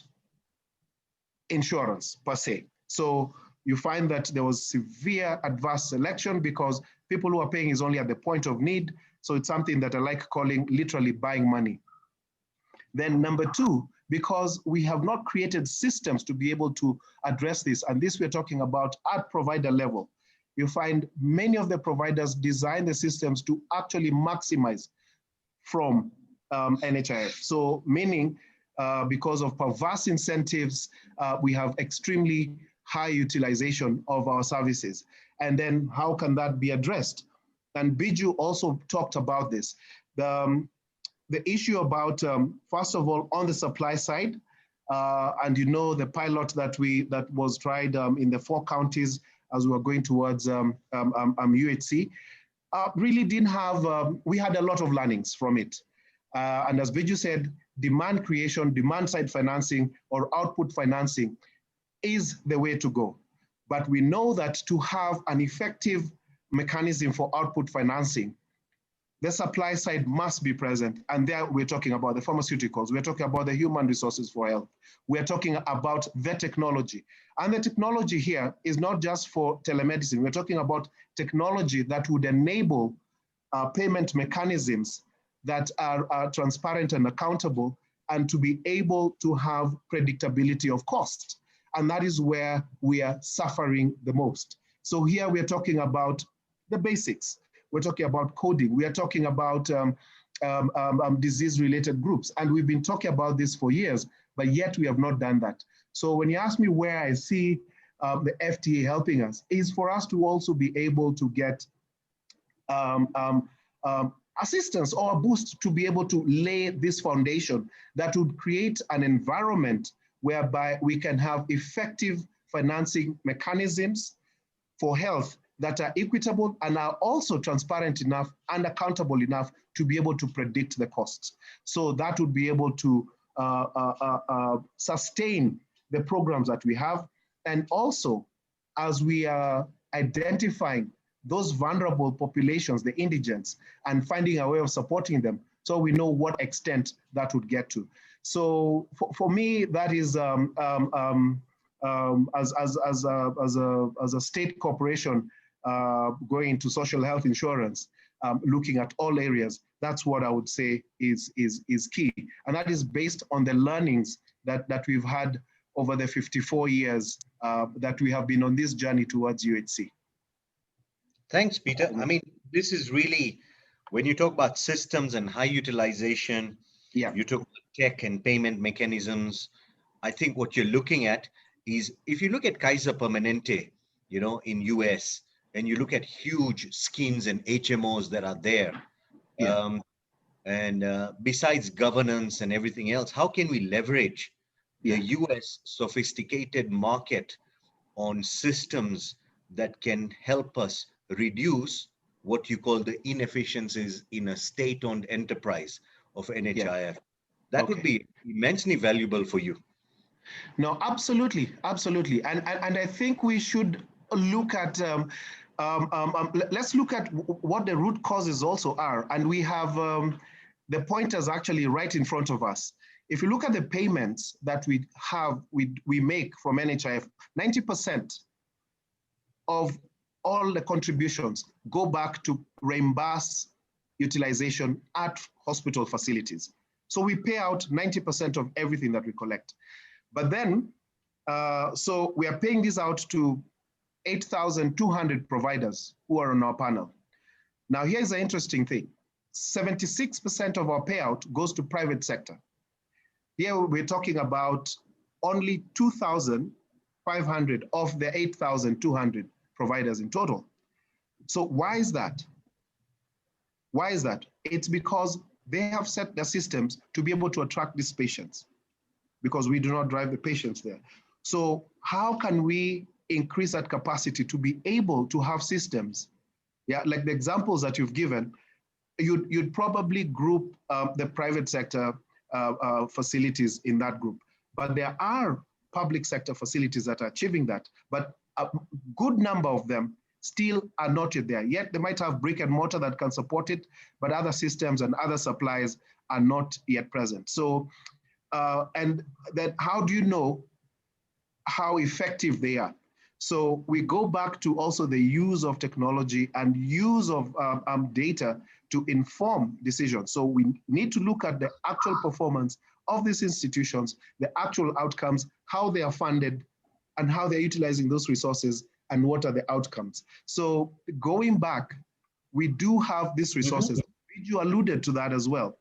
insurance per se. So you find that there was severe adverse selection because people who are paying is only at the point of need. So it's something that I like calling literally buying money. Then number 2, because we have not created systems to be able to address this, and this we're talking about at provider level, you find many of the providers design the systems to actually maximize from NHIF. So meaning because of perverse incentives, we have extremely high utilization of our services. And then how can that be addressed? And Biju also talked about this. The issue about, first of all, on the supply side, and the pilot that was tried in the 4 counties as we were going towards UHC, really didn't have, we had a lot of learnings from it. And as Biju said, demand creation, demand side financing or output financing is the way to go. But we know that to have an effective mechanism for output financing, the supply side must be present. And there we're talking about the pharmaceuticals, we're talking about the human resources for health, we're talking about the technology. And the technology here is not just for telemedicine, we're talking about technology that would enable payment mechanisms that are transparent and accountable, and to be able to have predictability of cost. And that is where we are suffering the most. So here we're talking about the basics. We're talking about coding. We are talking about disease-related groups. And we've been talking about this for years, but yet we have not done that. So when you ask me where I see the FTA helping us, is for us to also be able to get assistance or a boost to be able to lay this foundation that would create an environment whereby we can have effective financing mechanisms for health that are equitable and are also transparent enough and accountable enough to be able to predict the costs. So that would be able to sustain the programs that we have. And also, as we are identifying those vulnerable populations, the indigents, and finding a way of supporting them, so we know what extent that would get to. So for me, that is as a state corporation going into social health insurance, looking at all areas, that's what I would say is key. And that is based on the learnings that we've had over the 54 years that we have been on this journey towards UHC. Thanks, Peter. I mean, this is really, when you talk about systems and high utilization, you talk about tech and payment mechanisms. I think what you're looking at is, if you look at Kaiser Permanente, you know, in US, and you look at huge schemes and HMOs that are there, besides governance and everything else, how can we leverage the US sophisticated market on systems that can help us reduce what you call the inefficiencies in a state-owned enterprise of NHIF? That would be immensely valuable for you. No, absolutely, absolutely. And I think we should look at, let's look at what the root causes also are. And we have the pointers actually right in front of us. If you look at the payments that we have, we make from NHIF, 90% of all the contributions go back to reimburse utilization at hospital facilities. So we pay out 90% of everything that we collect. But then, so we are paying this out to 8,200 providers who are on our panel. Now, here's the interesting thing. 76% of our payout goes to private sector. Here we're talking about only 2,500 of the 8,200 providers in total. So why is that? Why is that? It's because they have set their systems to be able to attract these patients, because we do not drive the patients there. So how can we increase that capacity to be able to have systems? Yeah, like the examples that you've given, you'd probably group the private sector facilities in that group. But there are public sector facilities that are achieving that, but a good number of them still are not yet there. Yet they might have brick and mortar that can support it, but other systems and other supplies are not yet present. So, and then how do you know how effective they are? So we go back to also the use of technology and use of data to inform decisions. So we need to look at the actual performance of these institutions, the actual outcomes, how they are funded, and how they're utilizing those resources, and what are the outcomes. So going back, we do have these resources. You alluded to that as well.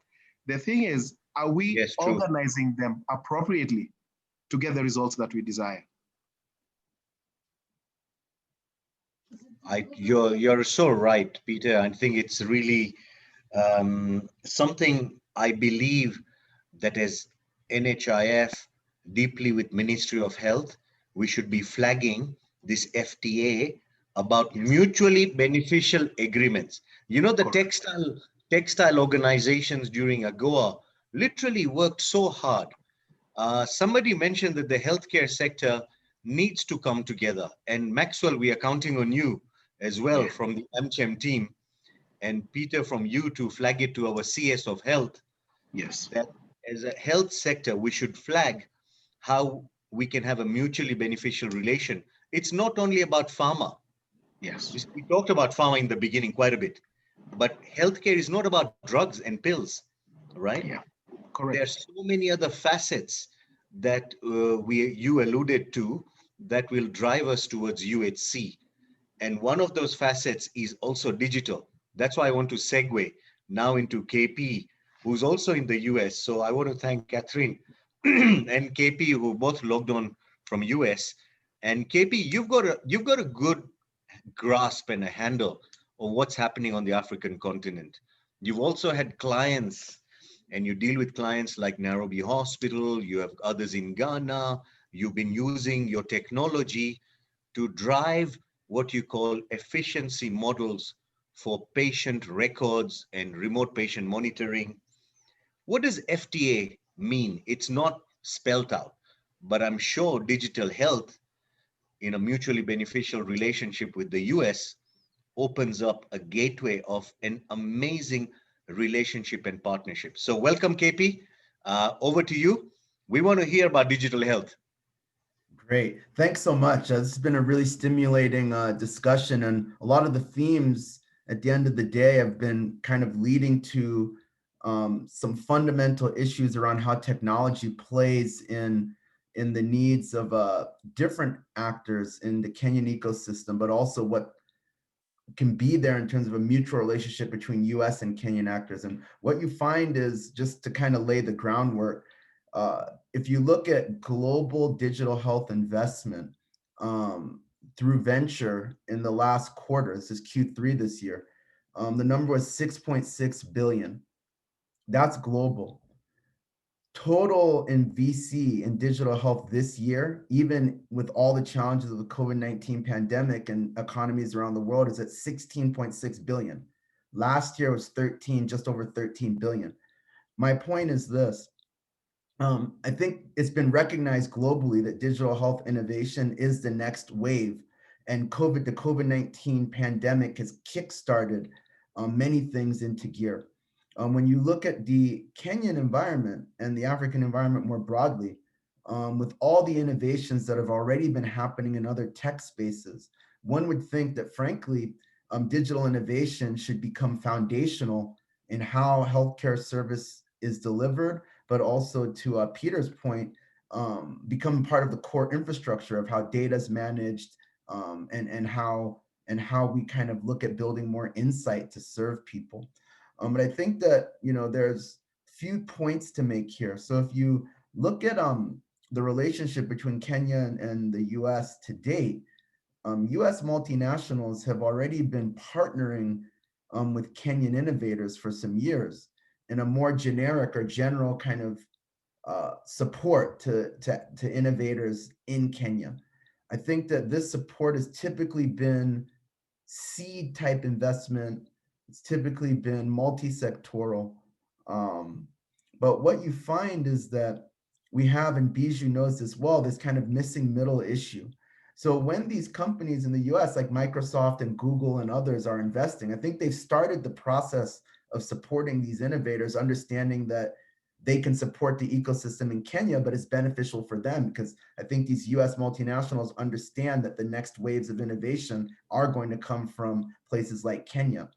The thing is, are we organizing them appropriately to get the results that we desire? You're so right, Peter. I think it's really something I believe that as NHIF, deeply with Ministry of Health, we should be flagging this FTA about mutually beneficial agreements. You know, the textile organizations during AGOA literally worked so hard. Somebody mentioned that the healthcare sector needs to come together. And Maxwell, we are counting on you as well from the AmChem team and Peter, from you to flag it to our CS of health, Yes. that as a health sector, we should flag how we can have a mutually beneficial relation. It's not only about pharma. Yes. We talked about pharma in the beginning quite a bit, but healthcare is not about drugs and pills, right? Yeah. There are Correct. so many other facets that you alluded to that will drive us towards UHC. And one of those facets is also digital. That's why I want to segue now into KP, who's also in the US. So I want to thank Catherine and KP, who both logged on from US. And KP, you've got a good grasp and a handle of what's happening on the African continent. You've also had clients, and you deal with clients like Nairobi Hospital, you have others in Ghana. You've been using your technology to drive what you call efficiency models for patient records and remote patient monitoring. What does FTA mean? It's not spelled out, but I'm sure digital health in a mutually beneficial relationship with the US opens up a gateway of an amazing relationship and partnership. So welcome, KP. Over to you. We want to hear about digital health. Great. Thanks so much. This has been a really stimulating discussion, and a lot of the themes at the end of the day have been kind of leading to some fundamental issues around how technology plays in the needs of different actors in the Kenyan ecosystem, but also what can be there in terms of a mutual relationship between US and Kenyan actors. And what you find is, just to kind of lay the groundwork, if you look at global digital health investment through venture in the last quarter, this is Q3 this year, the number was 6.6 billion. That's global. Total in VC in digital health this year, even with all the challenges of the COVID-19 pandemic and economies around the world, is at 16.6 billion. Last year was just over 13 billion. My point is this. I think it's been recognized globally that digital health innovation is the next wave, and the COVID-19 pandemic has kickstarted many things into gear. When you look at the Kenyan environment and the African environment more broadly, with all the innovations that have already been happening in other tech spaces, one would think that, frankly, digital innovation should become foundational in how healthcare service is delivered, but also, to Peter's point, become part of the core infrastructure of how data is managed, and how we kind of look at building more insight to serve people. But I think that, there's few points to make here. So if you look at the relationship between Kenya and the US to date, US multinationals have already been partnering with Kenyan innovators for some years in a more generic or general kind of support to innovators in Kenya. I think that this support has typically been seed type investment. It's typically been multi-sectoral. But what you find is that we have, and Bijou knows this well, this kind of missing middle issue. So when these companies in the US, like Microsoft and Google and others, are investing, I think they've started the process of supporting these innovators, understanding that they can support the ecosystem in Kenya, but it's beneficial for them, because I think these US multinationals understand that the next waves of innovation are going to come from places like Kenya.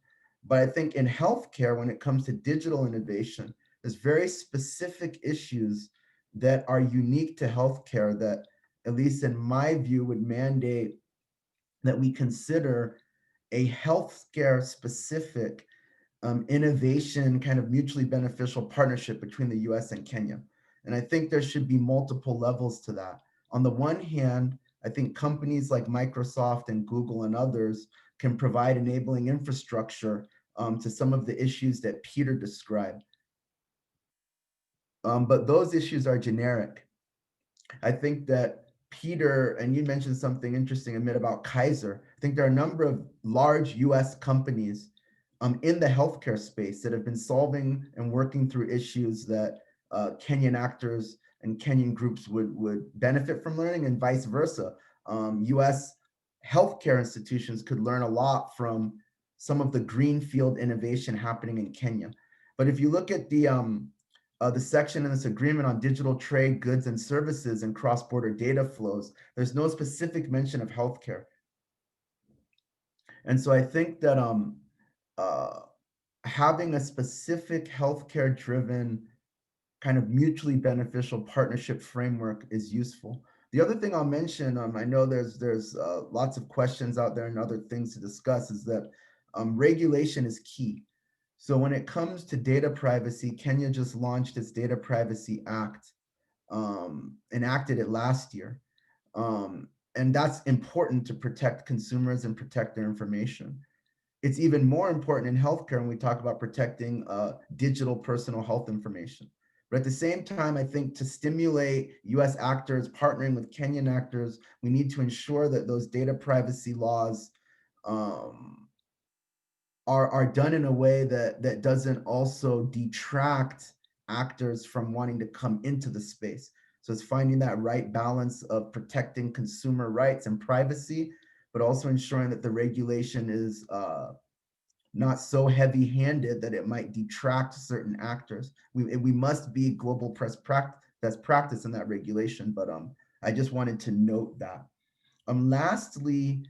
But I think in healthcare, when it comes to digital innovation, there's very specific issues that are unique to healthcare that, at least in my view, would mandate that we consider a healthcare specific innovation kind of mutually beneficial partnership between the US and Kenya. And I think there should be multiple levels to that. On the one hand, I think companies like Microsoft and Google and others can provide enabling infrastructure to some of the issues that Peter described. But those issues are generic. I think that Peter, and you mentioned something interesting, Amit, about Kaiser. I think there are a number of large US companies in the healthcare space that have been solving and working through issues that Kenyan actors and Kenyan groups would benefit from learning, and vice versa. US healthcare institutions could learn a lot from some of the greenfield innovation happening in Kenya. But if you look at the section in this agreement on digital trade, goods and services and cross-border data flows, there's no specific mention of healthcare. And so I think that having a specific healthcare-driven kind of mutually beneficial partnership framework is useful. The other thing I'll mention, I know there's lots of questions out there and other things to discuss, is that regulation is key. So when it comes to data privacy, Kenya just launched its Data Privacy Act, enacted it last year. And that's important to protect consumers and protect their information. It's even more important in healthcare when we talk about protecting digital personal health information. But at the same time, I think to stimulate US actors partnering with Kenyan actors, we need to ensure that those data privacy laws are done in a way that doesn't also detract actors from wanting to come into the space. So it's finding that right balance of protecting consumer rights and privacy, but also ensuring that the regulation is not so heavy-handed that it might detract certain actors. We must be global best practice in that regulation, but I just wanted to note that. Lastly,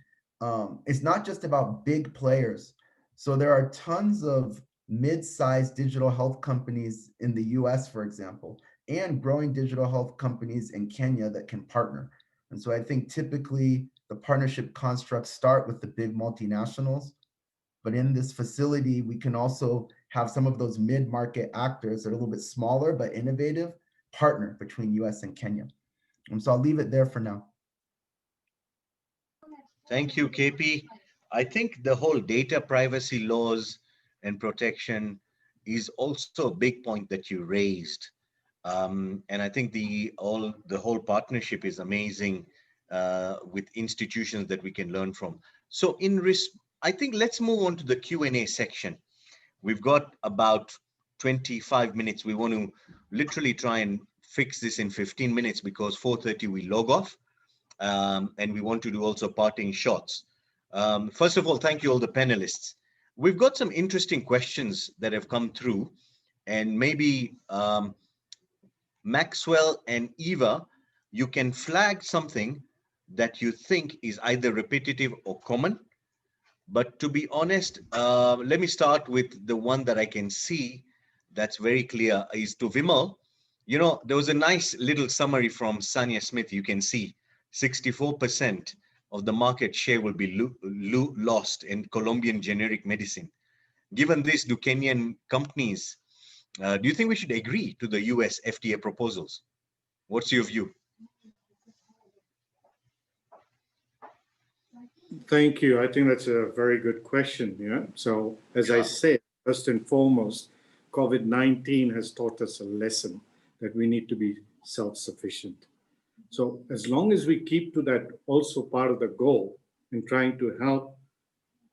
it's not just about big players. So there are tons of mid-sized digital health companies in the US, for example, and growing digital health companies in Kenya that can partner. And so I think typically the partnership constructs start with the big multinationals, but in this facility, we can also have some of those mid-market actors that are a little bit smaller but innovative partner between US and Kenya. And so I'll leave it there for now. Thank you, KP. I think the whole data privacy laws and protection is also a big point that you raised. And I think the whole partnership is amazing with institutions that we can learn from. So I think let's move on to the Q&A section. We've got about 25 minutes. We want to literally try and fix this in 15 minutes because 4:30 we log off. And we want to do also parting shots. First of all, thank you all the panelists. We've got some interesting questions that have come through, and maybe Maxwell and Eva, you can flag something that you think is either repetitive or common. But to be honest, let me start with the one that I can see that's very clear is to Vimal. You know, there was a nice little summary from Sanya Smith. You can see 64% of the market share will be lost in Colombian generic medicine. Given this, do Kenyan companies, do you think we should agree to the US FDA proposals? What's your view? Thank you. I think that's a very good question. Yeah. So as I said, first and foremost, COVID-19 has taught us a lesson that we need to be self-sufficient. So as long as we keep to that also part of the goal in trying to help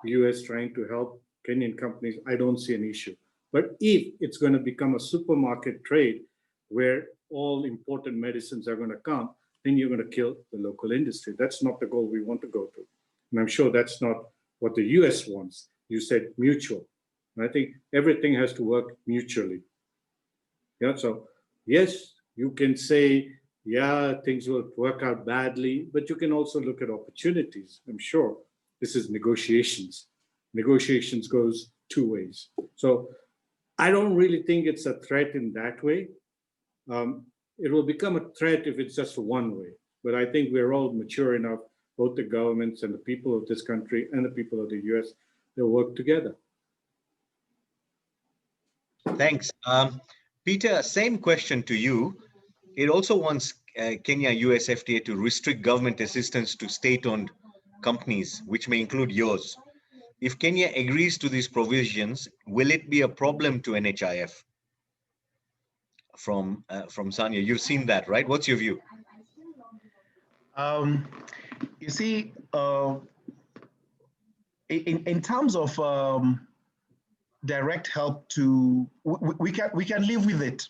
US, trying to help Kenyan companies, I don't see an issue. But if it's going to become a supermarket trade where all imported medicines are going to come, then you're going to kill the local industry. That's not the goal we want to go to. And I'm sure that's not what the US wants. You said mutual. And I think everything has to work mutually. Yeah. So yes, you can say, yeah, things will work out badly, but you can also look at opportunities. I'm sure this is negotiations. Negotiations goes two ways. So I don't really think it's a threat in that way. It will become a threat if it's just one way. But I think we're all mature enough, both the governments and the people of this country and the people of the US, they'll work together. Thanks. Peter, same question to you. It also wants Kenya US FDA to restrict government assistance to state-owned companies, which may include yours. If Kenya agrees to these provisions, will it be a problem to NHIF? From Sanya, you've seen that, right? What's your view? You see, in terms of direct help to, we can live with it.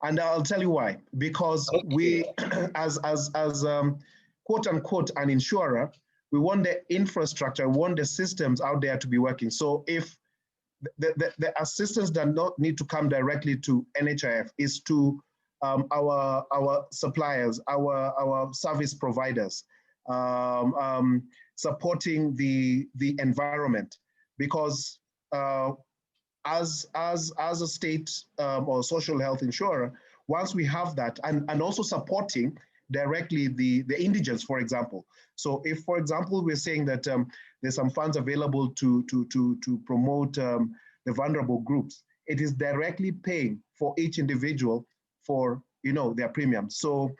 And I'll tell you why. Because we, as quote unquote, an insurer, we want the infrastructure, we want the systems out there to be working. So if the assistance does not need to come directly to NHIF, is to our suppliers, our service providers, supporting the environment, because as a state or social health insurer, once we have that, and also supporting directly the indigents, for example. So if, for example, we're saying that there's some funds available to promote the vulnerable groups, it is directly paying for each individual for their premiums. So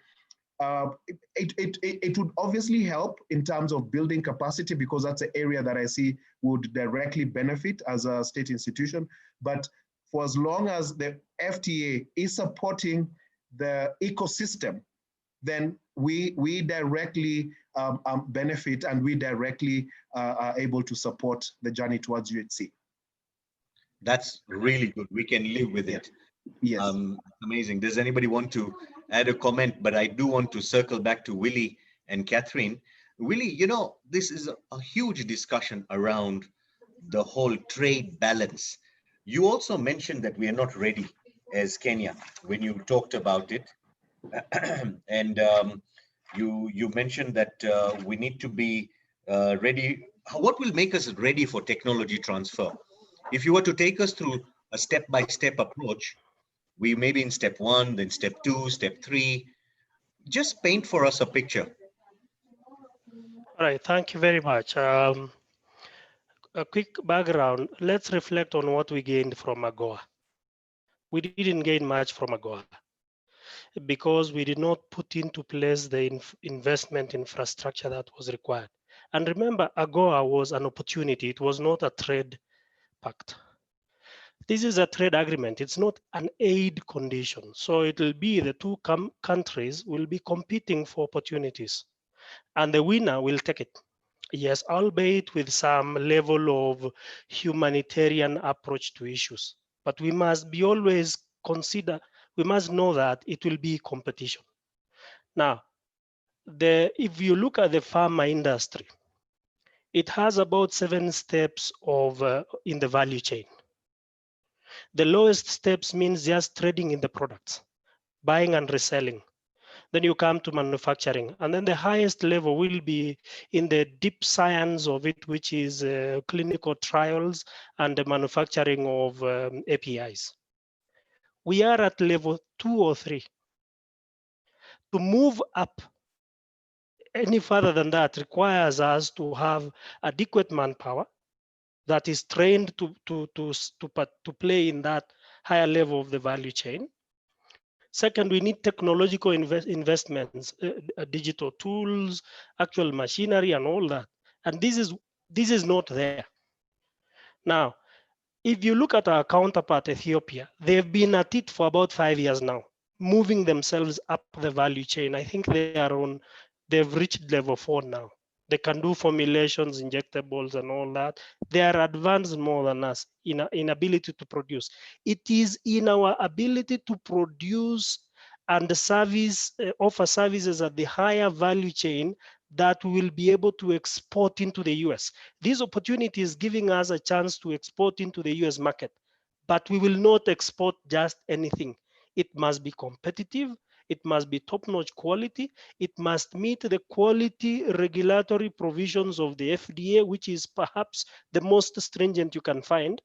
it would obviously help in terms of building capacity, because that's an area that I see would directly benefit as a state institution. But for as long as the FTA is supporting the ecosystem, then we directly benefit, and we directly are able to support the journey towards UHC. That's really good. We can live with it. Yes. Amazing. Does anybody want to add a comment? But I do want to circle back to Willie and Catherine. Willie, this is a huge discussion around the whole trade balance. You also mentioned that we are not ready as Kenya when you talked about it. And you mentioned that we need to be ready. What will make us ready for technology transfer? If you were to take us through a step-by-step approach, we may be in step 1, then step 2, step 3. Just paint for us a picture. All right, thank you very much. A quick background. Let's reflect on what we gained from AGOA. We didn't gain much from AGOA because we did not put into place the investment infrastructure that was required. And remember, AGOA was an opportunity. It was not a trade pact. This is a trade agreement. It's not an aid condition. So it will be the two countries will be competing for opportunities, and the winner will take it. Yes, albeit with some level of humanitarian approach to issues. But we must be always we must know that it will be competition. Now, if you look at the pharma industry, it has about 7 steps in the value chain. The lowest steps means just trading in the products, buying and reselling. Then you come to manufacturing, and then the highest level will be in the deep science of it, which is clinical trials and the manufacturing of APIs. We are at level 2 or 3. To move up any further than that requires us to have adequate manpower that is trained to play in that higher level of the value chain. Second, we need technological investments, digital tools, actual machinery, and all that. And this is not there. Now, if you look at our counterpart, Ethiopia, they've been at it for about 5 years now, moving themselves up the value chain. I think they've reached level 4 now. They can do formulations, injectables, and all that. They are advanced more than us in ability to produce. It is in our ability to produce and offer services at the higher value chain that we will be able to export into the US. This opportunity is giving us a chance to export into the US market, but we will not export just anything. It must be competitive. It must be top-notch quality. It must meet the quality regulatory provisions of the FDA, which is perhaps the most stringent you can find.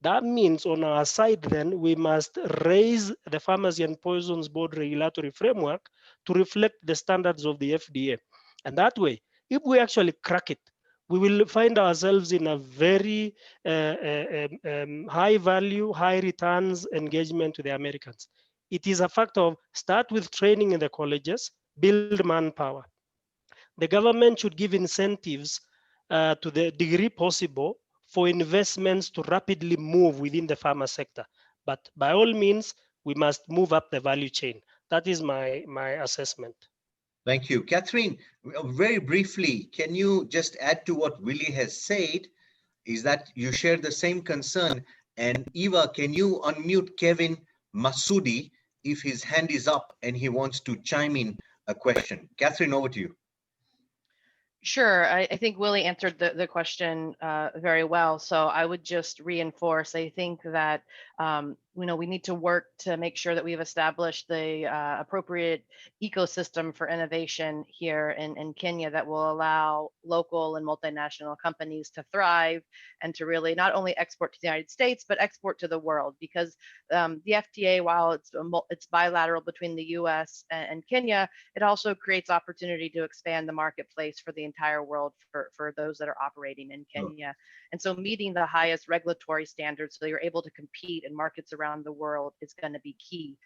That means on our side, then, we must raise the Pharmacy and Poisons Board regulatory framework to reflect the standards of the FDA. And that way, if we actually crack it, we will find ourselves in a very high value, high returns engagement with the Americans. It is a factor of start with training in the colleges, build manpower. The government should give incentives to the degree possible for investments to rapidly move within the pharma sector. But by all means, we must move up the value chain. That is my assessment. Thank you. Catherine, very briefly, can you just add to what Willie has said? Is that you share the same concern? And Eva, can you unmute Kevin Masudi if his hand is up and he wants to chime in a question? Catherine, over to you. Sure. I think Willie answered the question very well. So I would just reinforce, I think that, we need to work to make sure that we've established the appropriate ecosystem for innovation here in Kenya that will allow local and multinational companies to thrive and to really not only export to the United States, but export to the world. Because the FTA, while it's bilateral between the US and Kenya, it also creates opportunity to expand the marketplace for the entire world for those that are operating in Kenya. And so meeting the highest regulatory standards so you're able to compete in markets around the world is going to be key.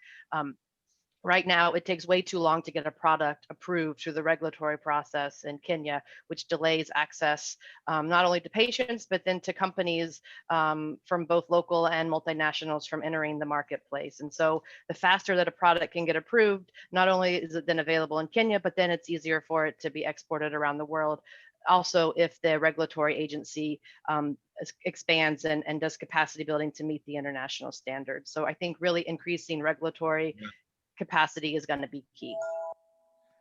Right now, it takes way too long to get a product approved through the regulatory process in Kenya, which delays access not only to patients, but then to companies from both local and multinationals from entering the marketplace. And so the faster that a product can get approved, not only is it then available in Kenya, but then it's easier for it to be exported around the world. Also, if the regulatory agency expands and does capacity building to meet the international standards. So I think really increasing regulatory capacity is going to be key.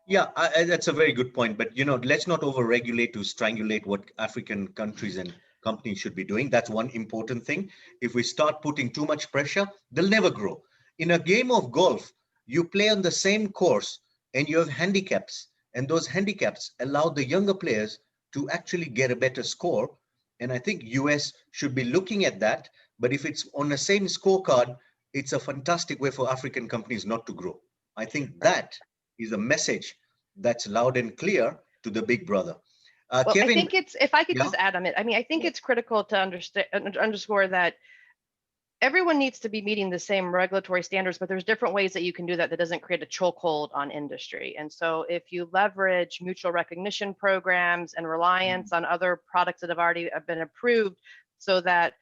Yeah, that's a very good point. But, let's not over-regulate to strangulate what African countries and companies should be doing. That's one important thing. If we start putting too much pressure, they'll never grow. In a game of golf, you play on the same course and you have handicaps. And those handicaps allow the younger players to actually get a better score. And I think US should be looking at that. But if it's on the same scorecard, it's a fantastic way for African companies not to grow. I think that is a message that's loud and clear to the big brother. Well, Kevin, I think it's, if I could yeah? just add on it, I think it's critical to underscore that everyone needs to be meeting the same regulatory standards, but there's different ways that you can do that doesn't create a chokehold on industry. And so if you leverage mutual recognition programs and reliance on other products that have already been approved, so that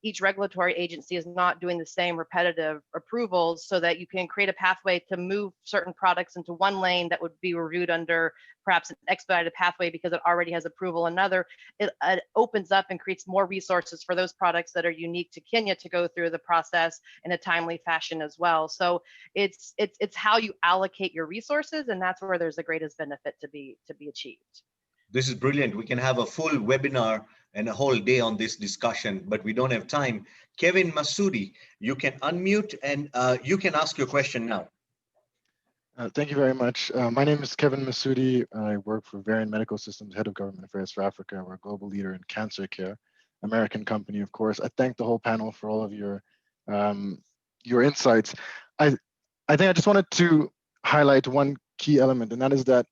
each regulatory agency is not doing the same repetitive approvals, so that you can create a pathway to move certain products into one lane that would be reviewed under perhaps an expedited pathway because it already has approval in another. It opens up and creates more resources for those products that are unique to Kenya to go through the process in a timely fashion as well. So it's how you allocate your resources, and that's where there's the greatest benefit to be achieved. This is brilliant. We can have a full webinar and a whole day on this discussion, but we don't have time. Kevin Masudi, you can unmute and you can ask your question now. Thank you very much. My name is Kevin Masudi. I work for Varian Medical Systems, Head of Government Affairs for Africa. We're a global leader in cancer care, American company, of course. I thank the whole panel for all of your insights. I think I just wanted to highlight one key element, and that is that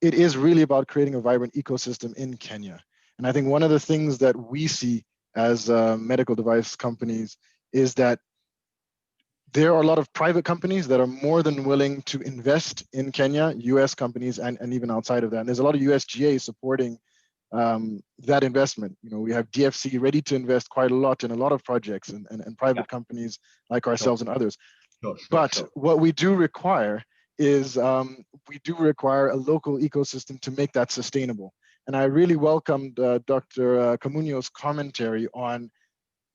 it is really about creating a vibrant ecosystem in Kenya. And I think one of the things that we see as medical device companies is that there are a lot of private companies that are more than willing to invest in Kenya, US companies, and even outside of that. And there's a lot of USGA supporting that investment. We have DFC ready to invest quite a lot in a lot of projects and private companies like ourselves and others. But what we do require is we do require a local ecosystem to make that sustainable. And I really welcomed Dr. Camunyo's commentary on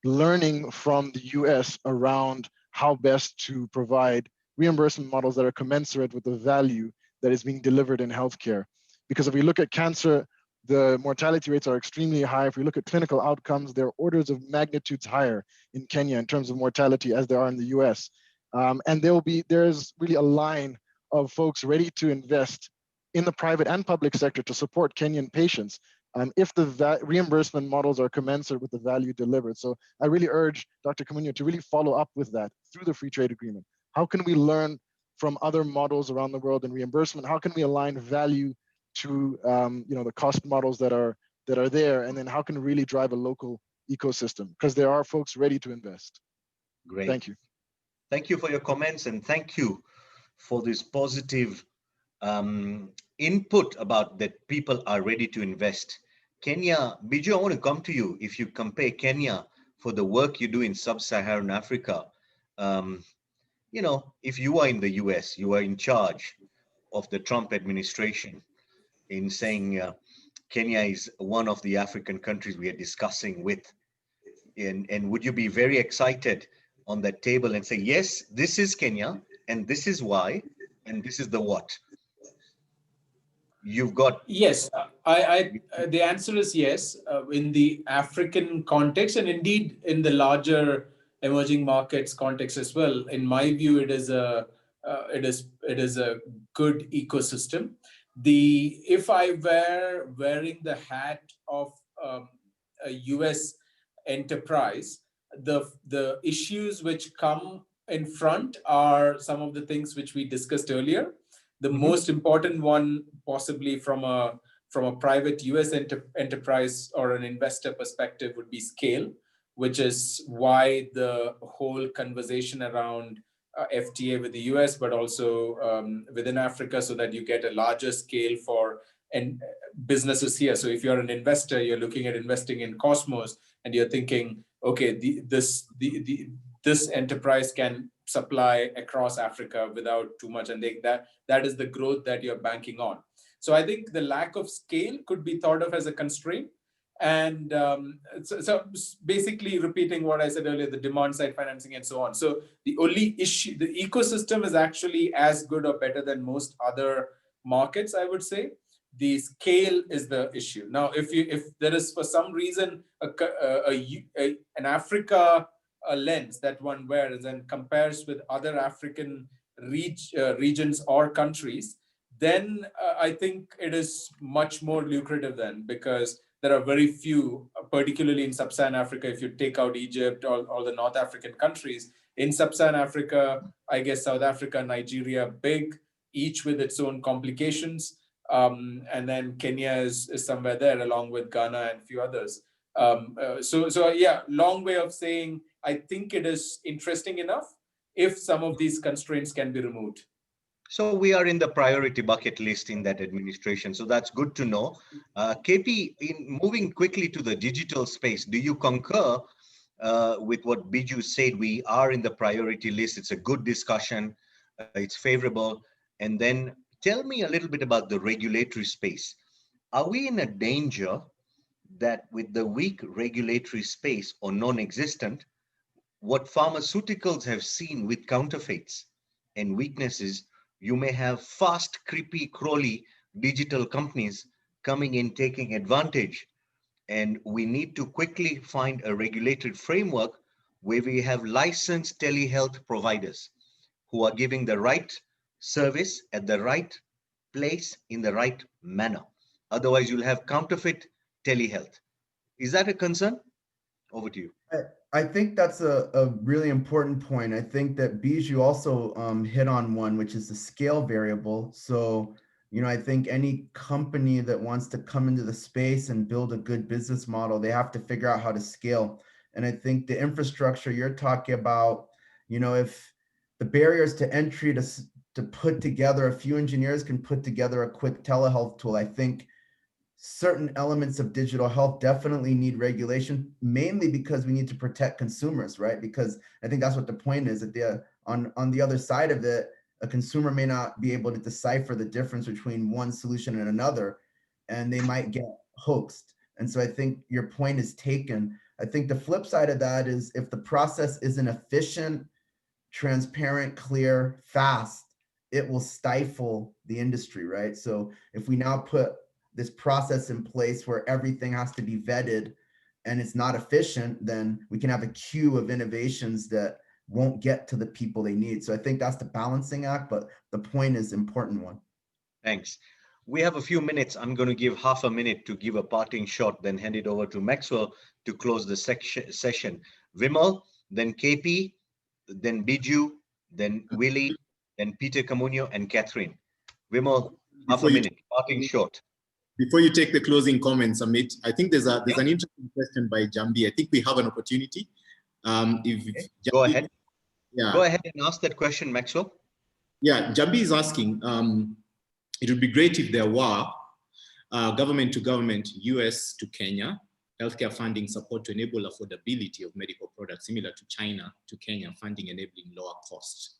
learning from the US around how best to provide reimbursement models that are commensurate with the value that is being delivered in healthcare. Because if we look at cancer, the mortality rates are extremely high. If we look at clinical outcomes, they're orders of magnitudes higher in Kenya in terms of mortality as there are in the US. And there's really a line of folks ready to invest in the private and public sector to support Kenyan patients if the reimbursement models are commensurate with the value delivered. So I really urge Dr. Camunyo to really follow up with that through the free trade agreement. How can we learn from other models around the world in reimbursement? How can we align value to the cost models that are there? And then how can we really drive a local ecosystem? Because there are folks ready to invest. Great. Thank you. Thank you for your comments, and thank you for this positive input about that people are ready to invest. Kenya, Biju, I want to come to you. If you compare Kenya for the work you do in sub-Saharan Africa, if you are in the US, you are in charge of the Trump administration in saying Kenya is one of the African countries we are discussing with. And would you be very excited on that table and say, yes, this is Kenya, and this is why, and this is the what? you've got. Yes, the answer is yes. In the African context, and indeed in the larger emerging markets context as well. In my view, it is a good ecosystem. If I were wearing the hat of a US enterprise, the issues which come in front are some of the things which we discussed earlier. The most important one, possibly from a private US enterprise or an investor perspective, would be scale, which is why the whole conversation around FTA with the US, but also within Africa, so that you get a larger scale for businesses here. So if you're an investor, you're looking at investing in Cosmos, and you're thinking, okay, this enterprise can supply across Africa without too much, and that is the growth that you're banking on. So I think the lack of scale could be thought of as a constraint. And so basically repeating what I said earlier, the demand side financing and so on. So the only issue, the ecosystem is actually as good or better than most other markets, I would say. The scale is the issue. Now, if there is for some reason an Africa lens that one wears and compares with other African regions or countries, then I think it is much more lucrative then, because there are very few, particularly in Sub-Saharan Africa, if you take out Egypt or all the North African countries. In Sub-Saharan Africa, I guess South Africa, Nigeria, big, each with its own complications. And then Kenya is somewhere there, along with Ghana and a few others. So yeah, long way of saying, I think it is interesting enough if some of these constraints can be removed. So we are in the priority bucket list in that administration. So that's good to know. KP, in moving quickly to the digital space, do you concur with what Biju said? We are in the priority list. It's a good discussion. It's favorable. And then tell me a little bit about the regulatory space. Are we in a danger that with the weak regulatory space or non-existent, what pharmaceuticals have seen with counterfeits and weaknesses, you may have fast, creepy, crawly digital companies coming in, taking advantage. And we need to quickly find a regulated framework where we have licensed telehealth providers who are giving the right service at the right place in the right manner. Otherwise, you'll have counterfeit telehealth. Is that a concern? Over to you. I think that's a really important point. I think that Biju also hit on one, which is the scale variable. So, I think any company that wants to come into the space and build a good business model, they have to figure out how to scale. And I think the infrastructure you're talking about, if the barriers to entry to put together, a few engineers can put together a quick telehealth tool, I think certain elements of digital health definitely need regulation, mainly because we need to protect consumers, right? Because I think that's what the point is, that on the other side of it, a consumer may not be able to decipher the difference between one solution and another, and they might get hoaxed. And so I think your point is taken. I think the flip side of that is if the process isn't efficient, transparent, clear, fast, it will stifle the industry, right? So if we now put this process in place where everything has to be vetted and it's not efficient, then we can have a queue of innovations that won't get to the people they need. So I think that's the balancing act, but the point is an important one. Thanks. We have a few minutes. I'm going to give half a minute to give a parting shot, then hand it over to Maxwell to close the session. Vimal, then KP, then Biju, then Willie, then Peter Camunio, and Catherine. Vimal, half a minute, parting shot. Before you take the closing comments, Amit, I think there's an interesting question by Jambi. I think we have an opportunity. Jambi, go ahead. Yeah. Go ahead and ask that question, Maxwell. Yeah, Jambi is asking, it would be great if there were government to government, US to Kenya, healthcare funding support to enable affordability of medical products, similar to China to Kenya, funding enabling lower costs.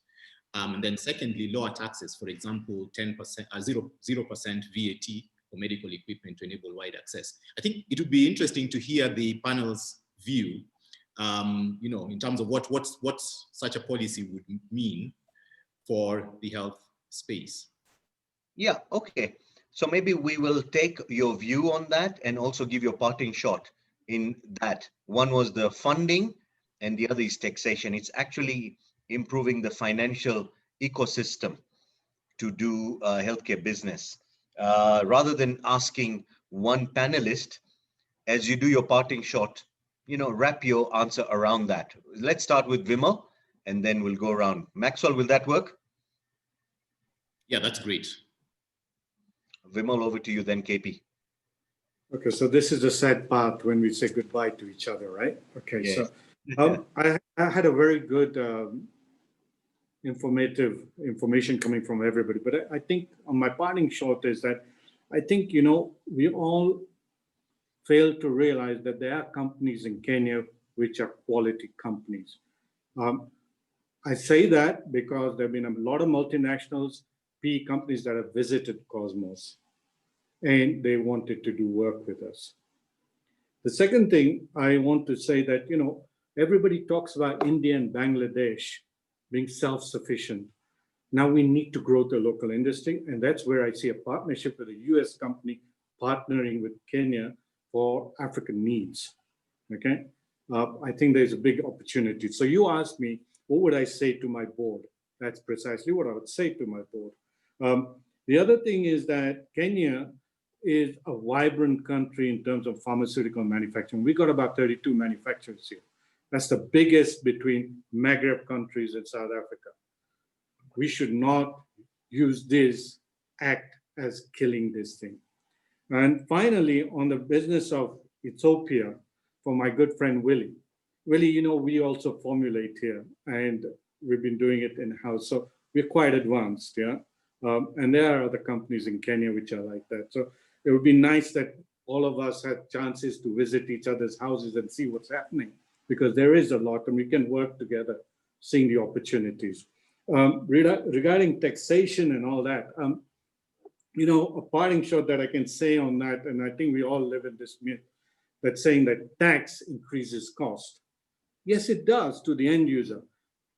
And then secondly, lower taxes, for example, 10%, 0% VAT for medical equipment to enable wide access. I think it would be interesting to hear the panel's view, in terms of what such a policy would mean for the health space. Yeah, okay. So maybe we will take your view on that and also give your parting shot in that. One was the funding and the other is taxation. It's actually improving the financial ecosystem to do healthcare business. Rather than asking one panelist, as you do your parting shot, wrap your answer around that. Let's start with Vimal and then we'll go around. Maxwell, will that work? Yeah, that's great. Vimal, over to you then, KP. Okay, so this is the sad part when we say goodbye to each other, right? Okay, Yes. so I had a very good information coming from everybody, but I think on my parting shot is that I think, we all fail to realize that there are companies in Kenya which are quality companies. I say that because there have been a lot of multinationals, PE companies that have visited Cosmos and they wanted to do work with us. The second thing I want to say that, everybody talks about India and Bangladesh being self-sufficient. Now we need to grow the local industry, and that's where I see a partnership with a US company partnering with Kenya for African needs, okay? I think there's a big opportunity. So you asked me, what would I say to my board? That's precisely what I would say to my board. The other thing is that Kenya is a vibrant country in terms of pharmaceutical manufacturing. We got about 32 manufacturers here. That's the biggest between Maghreb countries and South Africa. We should not use this act as killing this thing. And finally, on the business of Ethiopia, for my good friend Willie. Willie, we also formulate here and we've been doing it in-house. So we're quite advanced, yeah? And there are other companies in Kenya which are like that. So it would be nice that all of us had chances to visit each other's houses and see what's happening, because there is a lot and we can work together, seeing the opportunities. Regarding taxation and all that, a parting shot that I can say on that, and I think we all live in this myth, that's saying that tax increases cost. Yes, it does to the end user.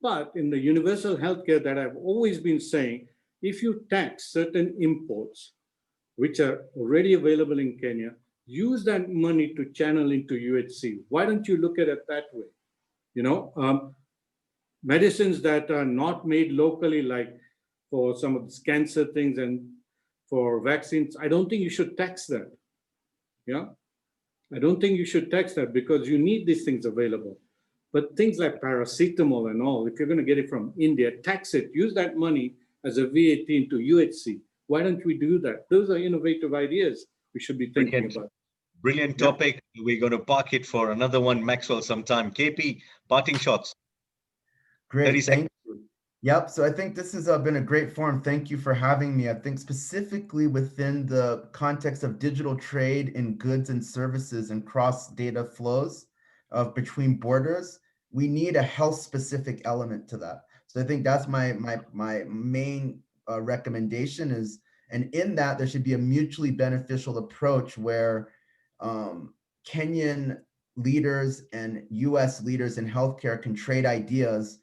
But in the universal healthcare that I've always been saying, if you tax certain imports, which are already available in Kenya, use that money to channel into UHC. Why don't you look at it that way? Medicines that are not made locally, like for some of these cancer things and for vaccines, I don't think you should tax that. Yeah, I don't think you should tax that because you need these things available. But things like paracetamol and all, if you're going to get it from India, tax it, use that money as a VAT into UHC. Why don't we do that? Those are innovative ideas we should be thinking about. Brilliant topic. Yeah. We're going to park it for another one, Maxwell, sometime. KP, parting shots. Great, thank you. Yep, so I think this has been a great forum. Thank you for having me. I think specifically within the context of digital trade in goods and services and cross data flows between borders, we need a health-specific element to that. So I think that's my main recommendation is, and in that there should be a mutually beneficial approach where Kenyan leaders and US leaders in healthcare can trade ideas,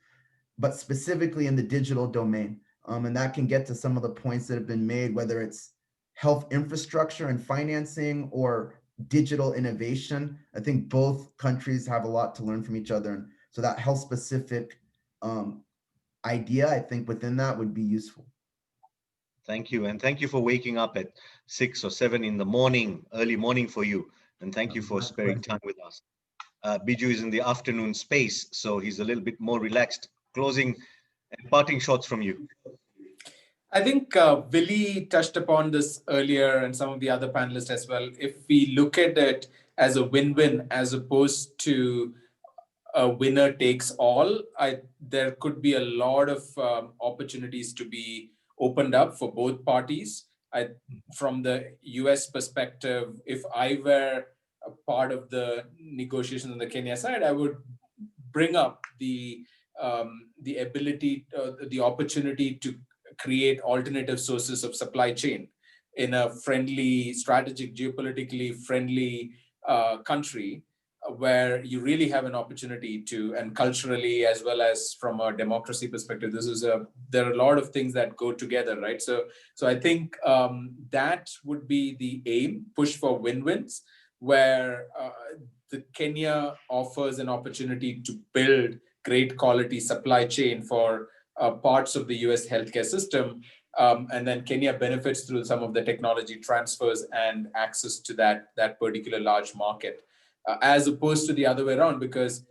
but specifically in the digital domain. And that can get to some of the points that have been made, whether it's health infrastructure and financing or digital innovation. I think both countries have a lot to learn from each other. And so that health specific idea, I think within that would be useful. Thank you. And thank you for waking up at 6 or 7 in the morning, early morning for you. And thank you for sparing time with us. Biju is in the afternoon space, so he's a little bit more relaxed. Closing and parting shots from you. I think Willie touched upon this earlier and some of the other panelists as well. If we look at it as a win-win as opposed to a winner takes all, there could be a lot of opportunities to be opened up for both parties. From the US perspective, if I were a part of the negotiations on the Kenya side, I would bring up the ability, the opportunity to create alternative sources of supply chain in a friendly, strategic, geopolitically friendly country. where you really have an opportunity to, and culturally as well as from a democracy perspective, there are a lot of things that go together, right? So I think that would be the aim, push for win-wins, where the Kenya offers an opportunity to build great quality supply chain for parts of the US healthcare system. And then Kenya benefits through some of the technology transfers and access to that particular large market, as opposed to the other way around, because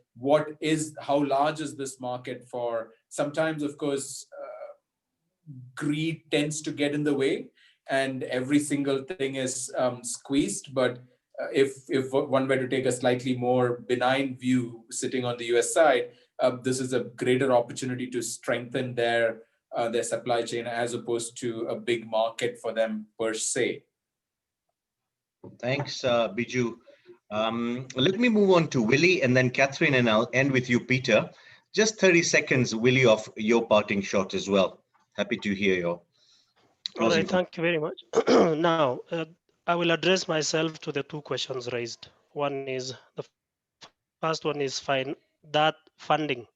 how large is this market for? Sometimes, of course, greed tends to get in the way and every single thing is squeezed. But if one were to take a slightly more benign view sitting on the US side, this is a greater opportunity to strengthen their supply chain as opposed to a big market for them per se. Thanks, Biju. Let me move on to Willie and then Catherine, and I'll end with you, Peter. Just 30 seconds, Willie, of your parting shot as well. Happy to hear your closing. All right, thank you very much. Now, I will address myself to the two questions raised. One is, the first one is that funding.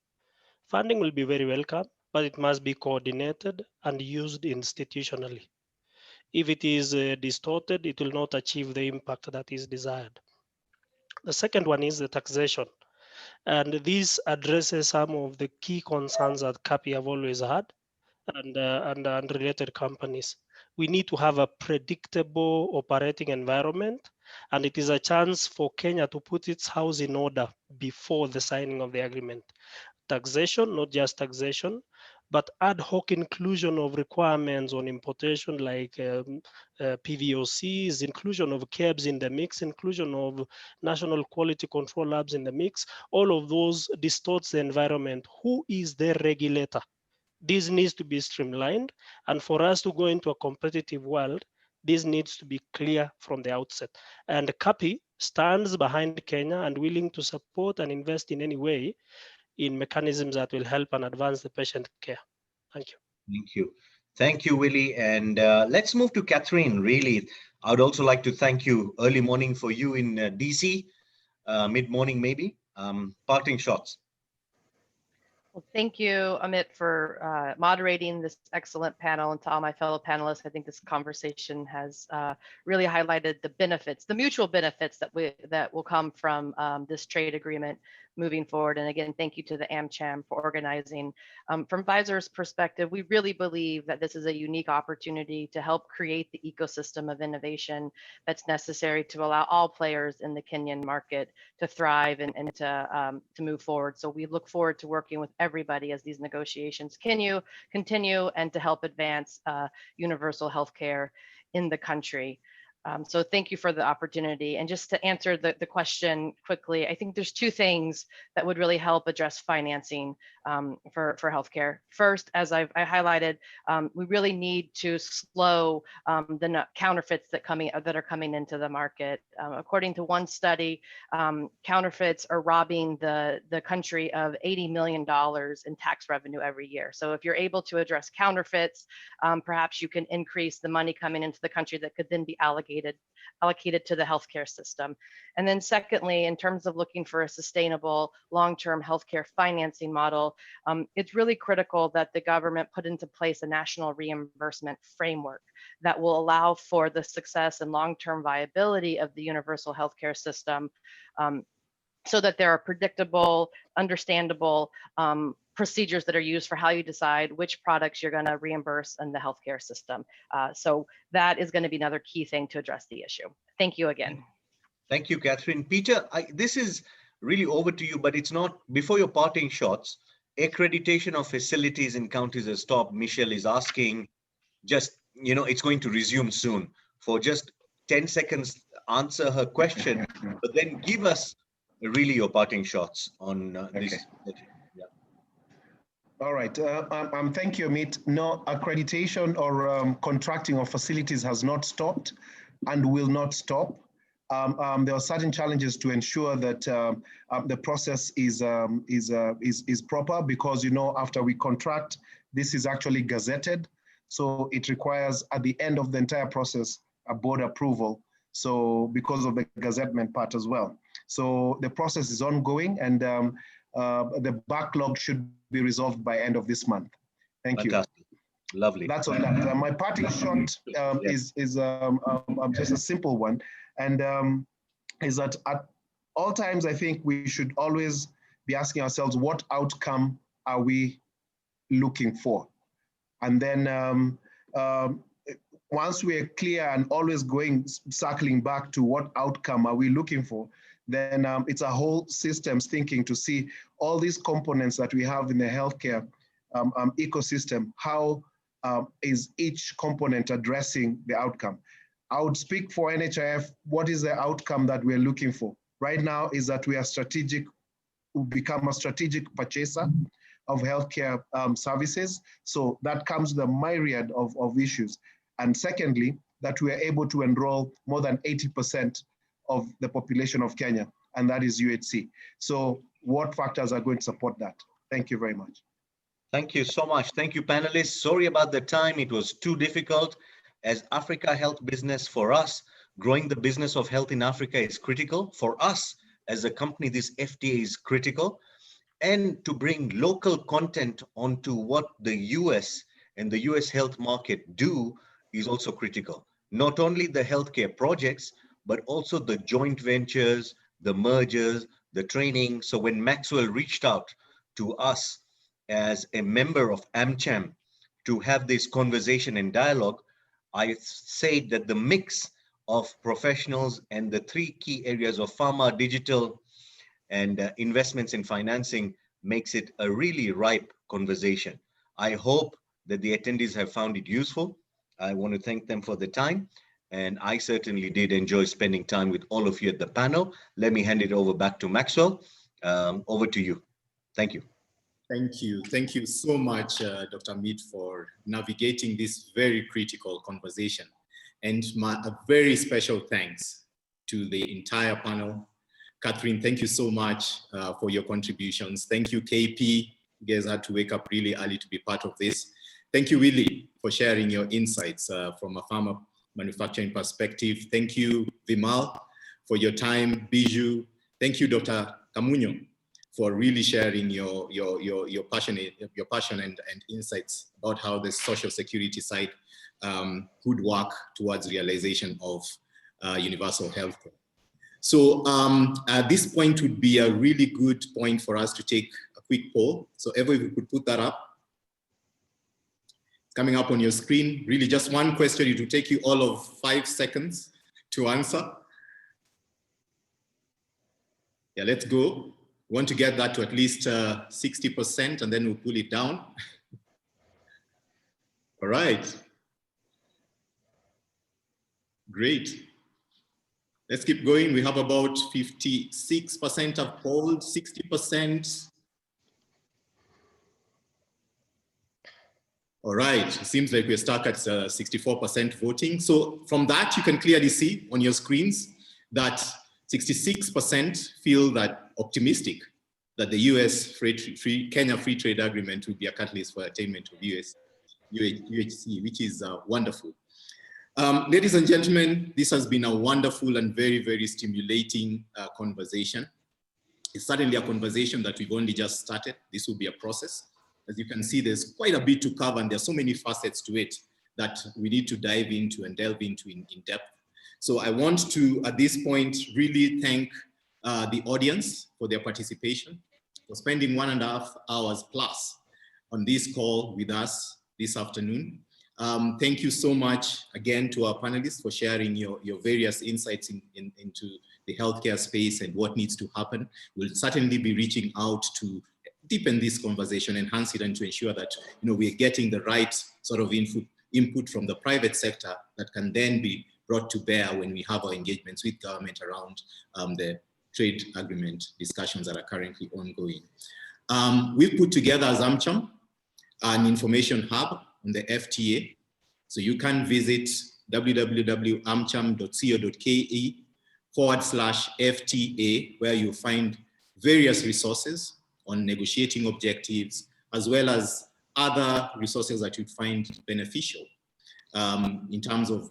Funding will be very welcome, but it must be coordinated and used institutionally. If it is distorted, it will not achieve the impact that is desired. The second one is the taxation. And this addresses some of the key concerns that CAPI have always had and related companies. We need to have a predictable operating environment, and it is a chance for Kenya to put its house in order before the signing of the agreement. Taxation, not just taxation, but ad hoc inclusion of requirements on importation like PVOCs, inclusion of KEBs in the mix, inclusion of national quality control labs in the mix. All of those distorts the environment. Who is the regulator? This needs to be streamlined. And for us to go into a competitive world, this needs to be clear from the outset. And CAPI stands behind Kenya and willing to support and invest in any way in mechanisms that will help and advance the patient care. Thank you. Thank you. Thank you, Willie. And let's move to Catherine. Really, I would also like to thank you. Early morning for you in DC, mid-morning maybe. Parting shots. Well, thank you, Amit, for moderating this excellent panel, and to all my fellow panelists. I think this conversation has really highlighted the benefits, the mutual benefits that will come from this trade agreement moving forward. And again, thank you to the AmCham for organizing. From Pfizer's perspective, we really believe that this is a unique opportunity to help create the ecosystem of innovation that's necessary to allow all players in the Kenyan market to thrive and to move forward. So we look forward to working with everybody as these negotiations continue and to help advance universal healthcare in the country. So thank you for the opportunity. And just to answer the question quickly, I think there's two things that would really help address financing for healthcare. First, as I highlighted, we really need to slow the counterfeits that are coming into the market. According to one study, counterfeits are robbing the country of $80 million in tax revenue every year. So if you're able to address counterfeits, perhaps you can increase the money coming into the country that could then be allocated to the healthcare system. And then secondly, in terms of looking for a sustainable long-term healthcare financing model, it's really critical that the government put into place a national reimbursement framework that will allow for the success and long-term viability of the universal healthcare system, so that there are predictable, understandable procedures that are used for how you decide which products you're going to reimburse in the healthcare system. So that is going to be another key thing to address the issue. Thank you again. Thank you, Catherine. Peter, this is really over to you, but it's not, before your parting shots, accreditation of facilities in counties has stopped. Michelle is asking, just, it's going to resume soon. For just 10 seconds, answer her question, but then give us really your parting shots on this. Yeah. All right. Thank you, Amit. No, accreditation or contracting of facilities has not stopped and will not stop. There are certain challenges to ensure that the process is proper, because after we contract, this is actually gazetted, so it requires at the end of the entire process a board approval. So because of the gazettement part as well. So the process is ongoing, and the backlog should be resolved by end of this month. Thank you. Fantastic. Lovely. That's on that. My parting shot is just a simple one, and is that at all times, I think we should always be asking ourselves, what outcome are we looking for? And then once we're clear and always circling back to what outcome are we looking for, then it's a whole systems thinking to see all these components that we have in the healthcare ecosystem, how is each component addressing the outcome. I would speak for NHIF, what is the outcome that we're looking for? Right now is that we become a strategic purchaser of healthcare services. So that comes with a myriad of issues. And secondly, that we are able to enroll more than 80% of the population of Kenya, and that is UHC. So what factors are going to support that? Thank you very much. Thank you so much. Thank you, panelists. Sorry about the time. It was too difficult. As Africa Health Business, for us, growing the business of health in Africa is critical. For us as a company, this FTA is critical. And to bring local content onto what the US and the US health market do is also critical. Not only the healthcare projects, but also the joint ventures, the mergers, the training. So when Maxwell reached out to us as a member of AmCham to have this conversation and dialogue, I said that the mix of professionals and the three key areas of pharma, digital, and investments in financing makes it a really ripe conversation. I hope that the attendees have found it useful. I want to thank them for the time. And I certainly did enjoy spending time with all of you at the panel. Let me hand it over back to Maxwell. Over to you. Thank you. Thank you. Thank you so much, Dr. Mead, for navigating this very critical conversation. And a very special thanks to the entire panel. Catherine, thank you so much for your contributions. Thank you, KP. You guys had to wake up really early to be part of this. Thank you, Willie, for sharing your insights from a pharma manufacturing perspective. Thank you, Vimal, for your time. Biju. Thank you, Dr. Kamunyo, for really sharing your passion and insights about how the social security side could work towards realization of universal healthcare. So at this point would be a really good point for us to take a quick poll. So Evo, if you could put that up. It's coming up on your screen. Really just one question. It will take you all of 5 seconds to answer. Yeah, let's go. We want to get that to at least 60%, and then we'll pull it down. All right. Great. Let's keep going. We have about 56% have polled, 60%. All right, it seems like we're stuck at 64% voting. So from that, you can clearly see on your screens that 66% feel that optimistic that the US Kenya Free Trade Agreement will be a catalyst for attainment of UHC, which is wonderful. Ladies and gentlemen, this has been a wonderful and very, very stimulating conversation. It's certainly a conversation that we've only just started. This will be a process. As you can see, there's quite a bit to cover, and there's so many facets to it that we need to dive into and delve into in depth. So I want to, at this point, really thank the audience for their participation, for spending 1.5 hours plus on this call with us this afternoon. Thank you so much again to our panelists for sharing your various insights into the healthcare space and what needs to happen. We'll certainly be reaching out to deepen this conversation, enhance it, and to ensure that we're getting the right sort of input from the private sector that can then be brought to bear when we have our engagements with government around the trade agreement discussions that are currently ongoing. We've put together as AmCham an information hub on the FTA. So you can visit www.amcham.co.ke/FTA, where you'll find various resources on negotiating objectives, as well as other resources that you'd find beneficial in terms of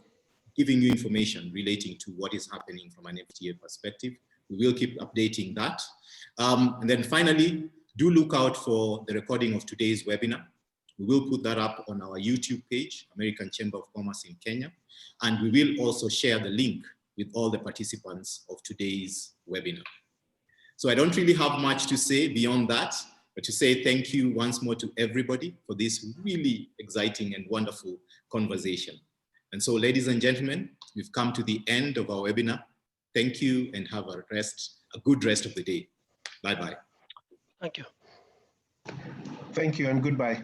giving you information relating to what is happening from an FTA perspective. We will keep updating that. And then finally, do look out for the recording of today's webinar. We will put that up on our YouTube page, American Chamber of Commerce in Kenya. And we will also share the link with all the participants of today's webinar. So I don't really have much to say beyond that, but to say thank you once more to everybody for this really exciting and wonderful conversation. And so, ladies and gentlemen, we've come to the end of our webinar. Thank you and have a good rest of the day. Bye-bye. Thank you. Thank you and goodbye.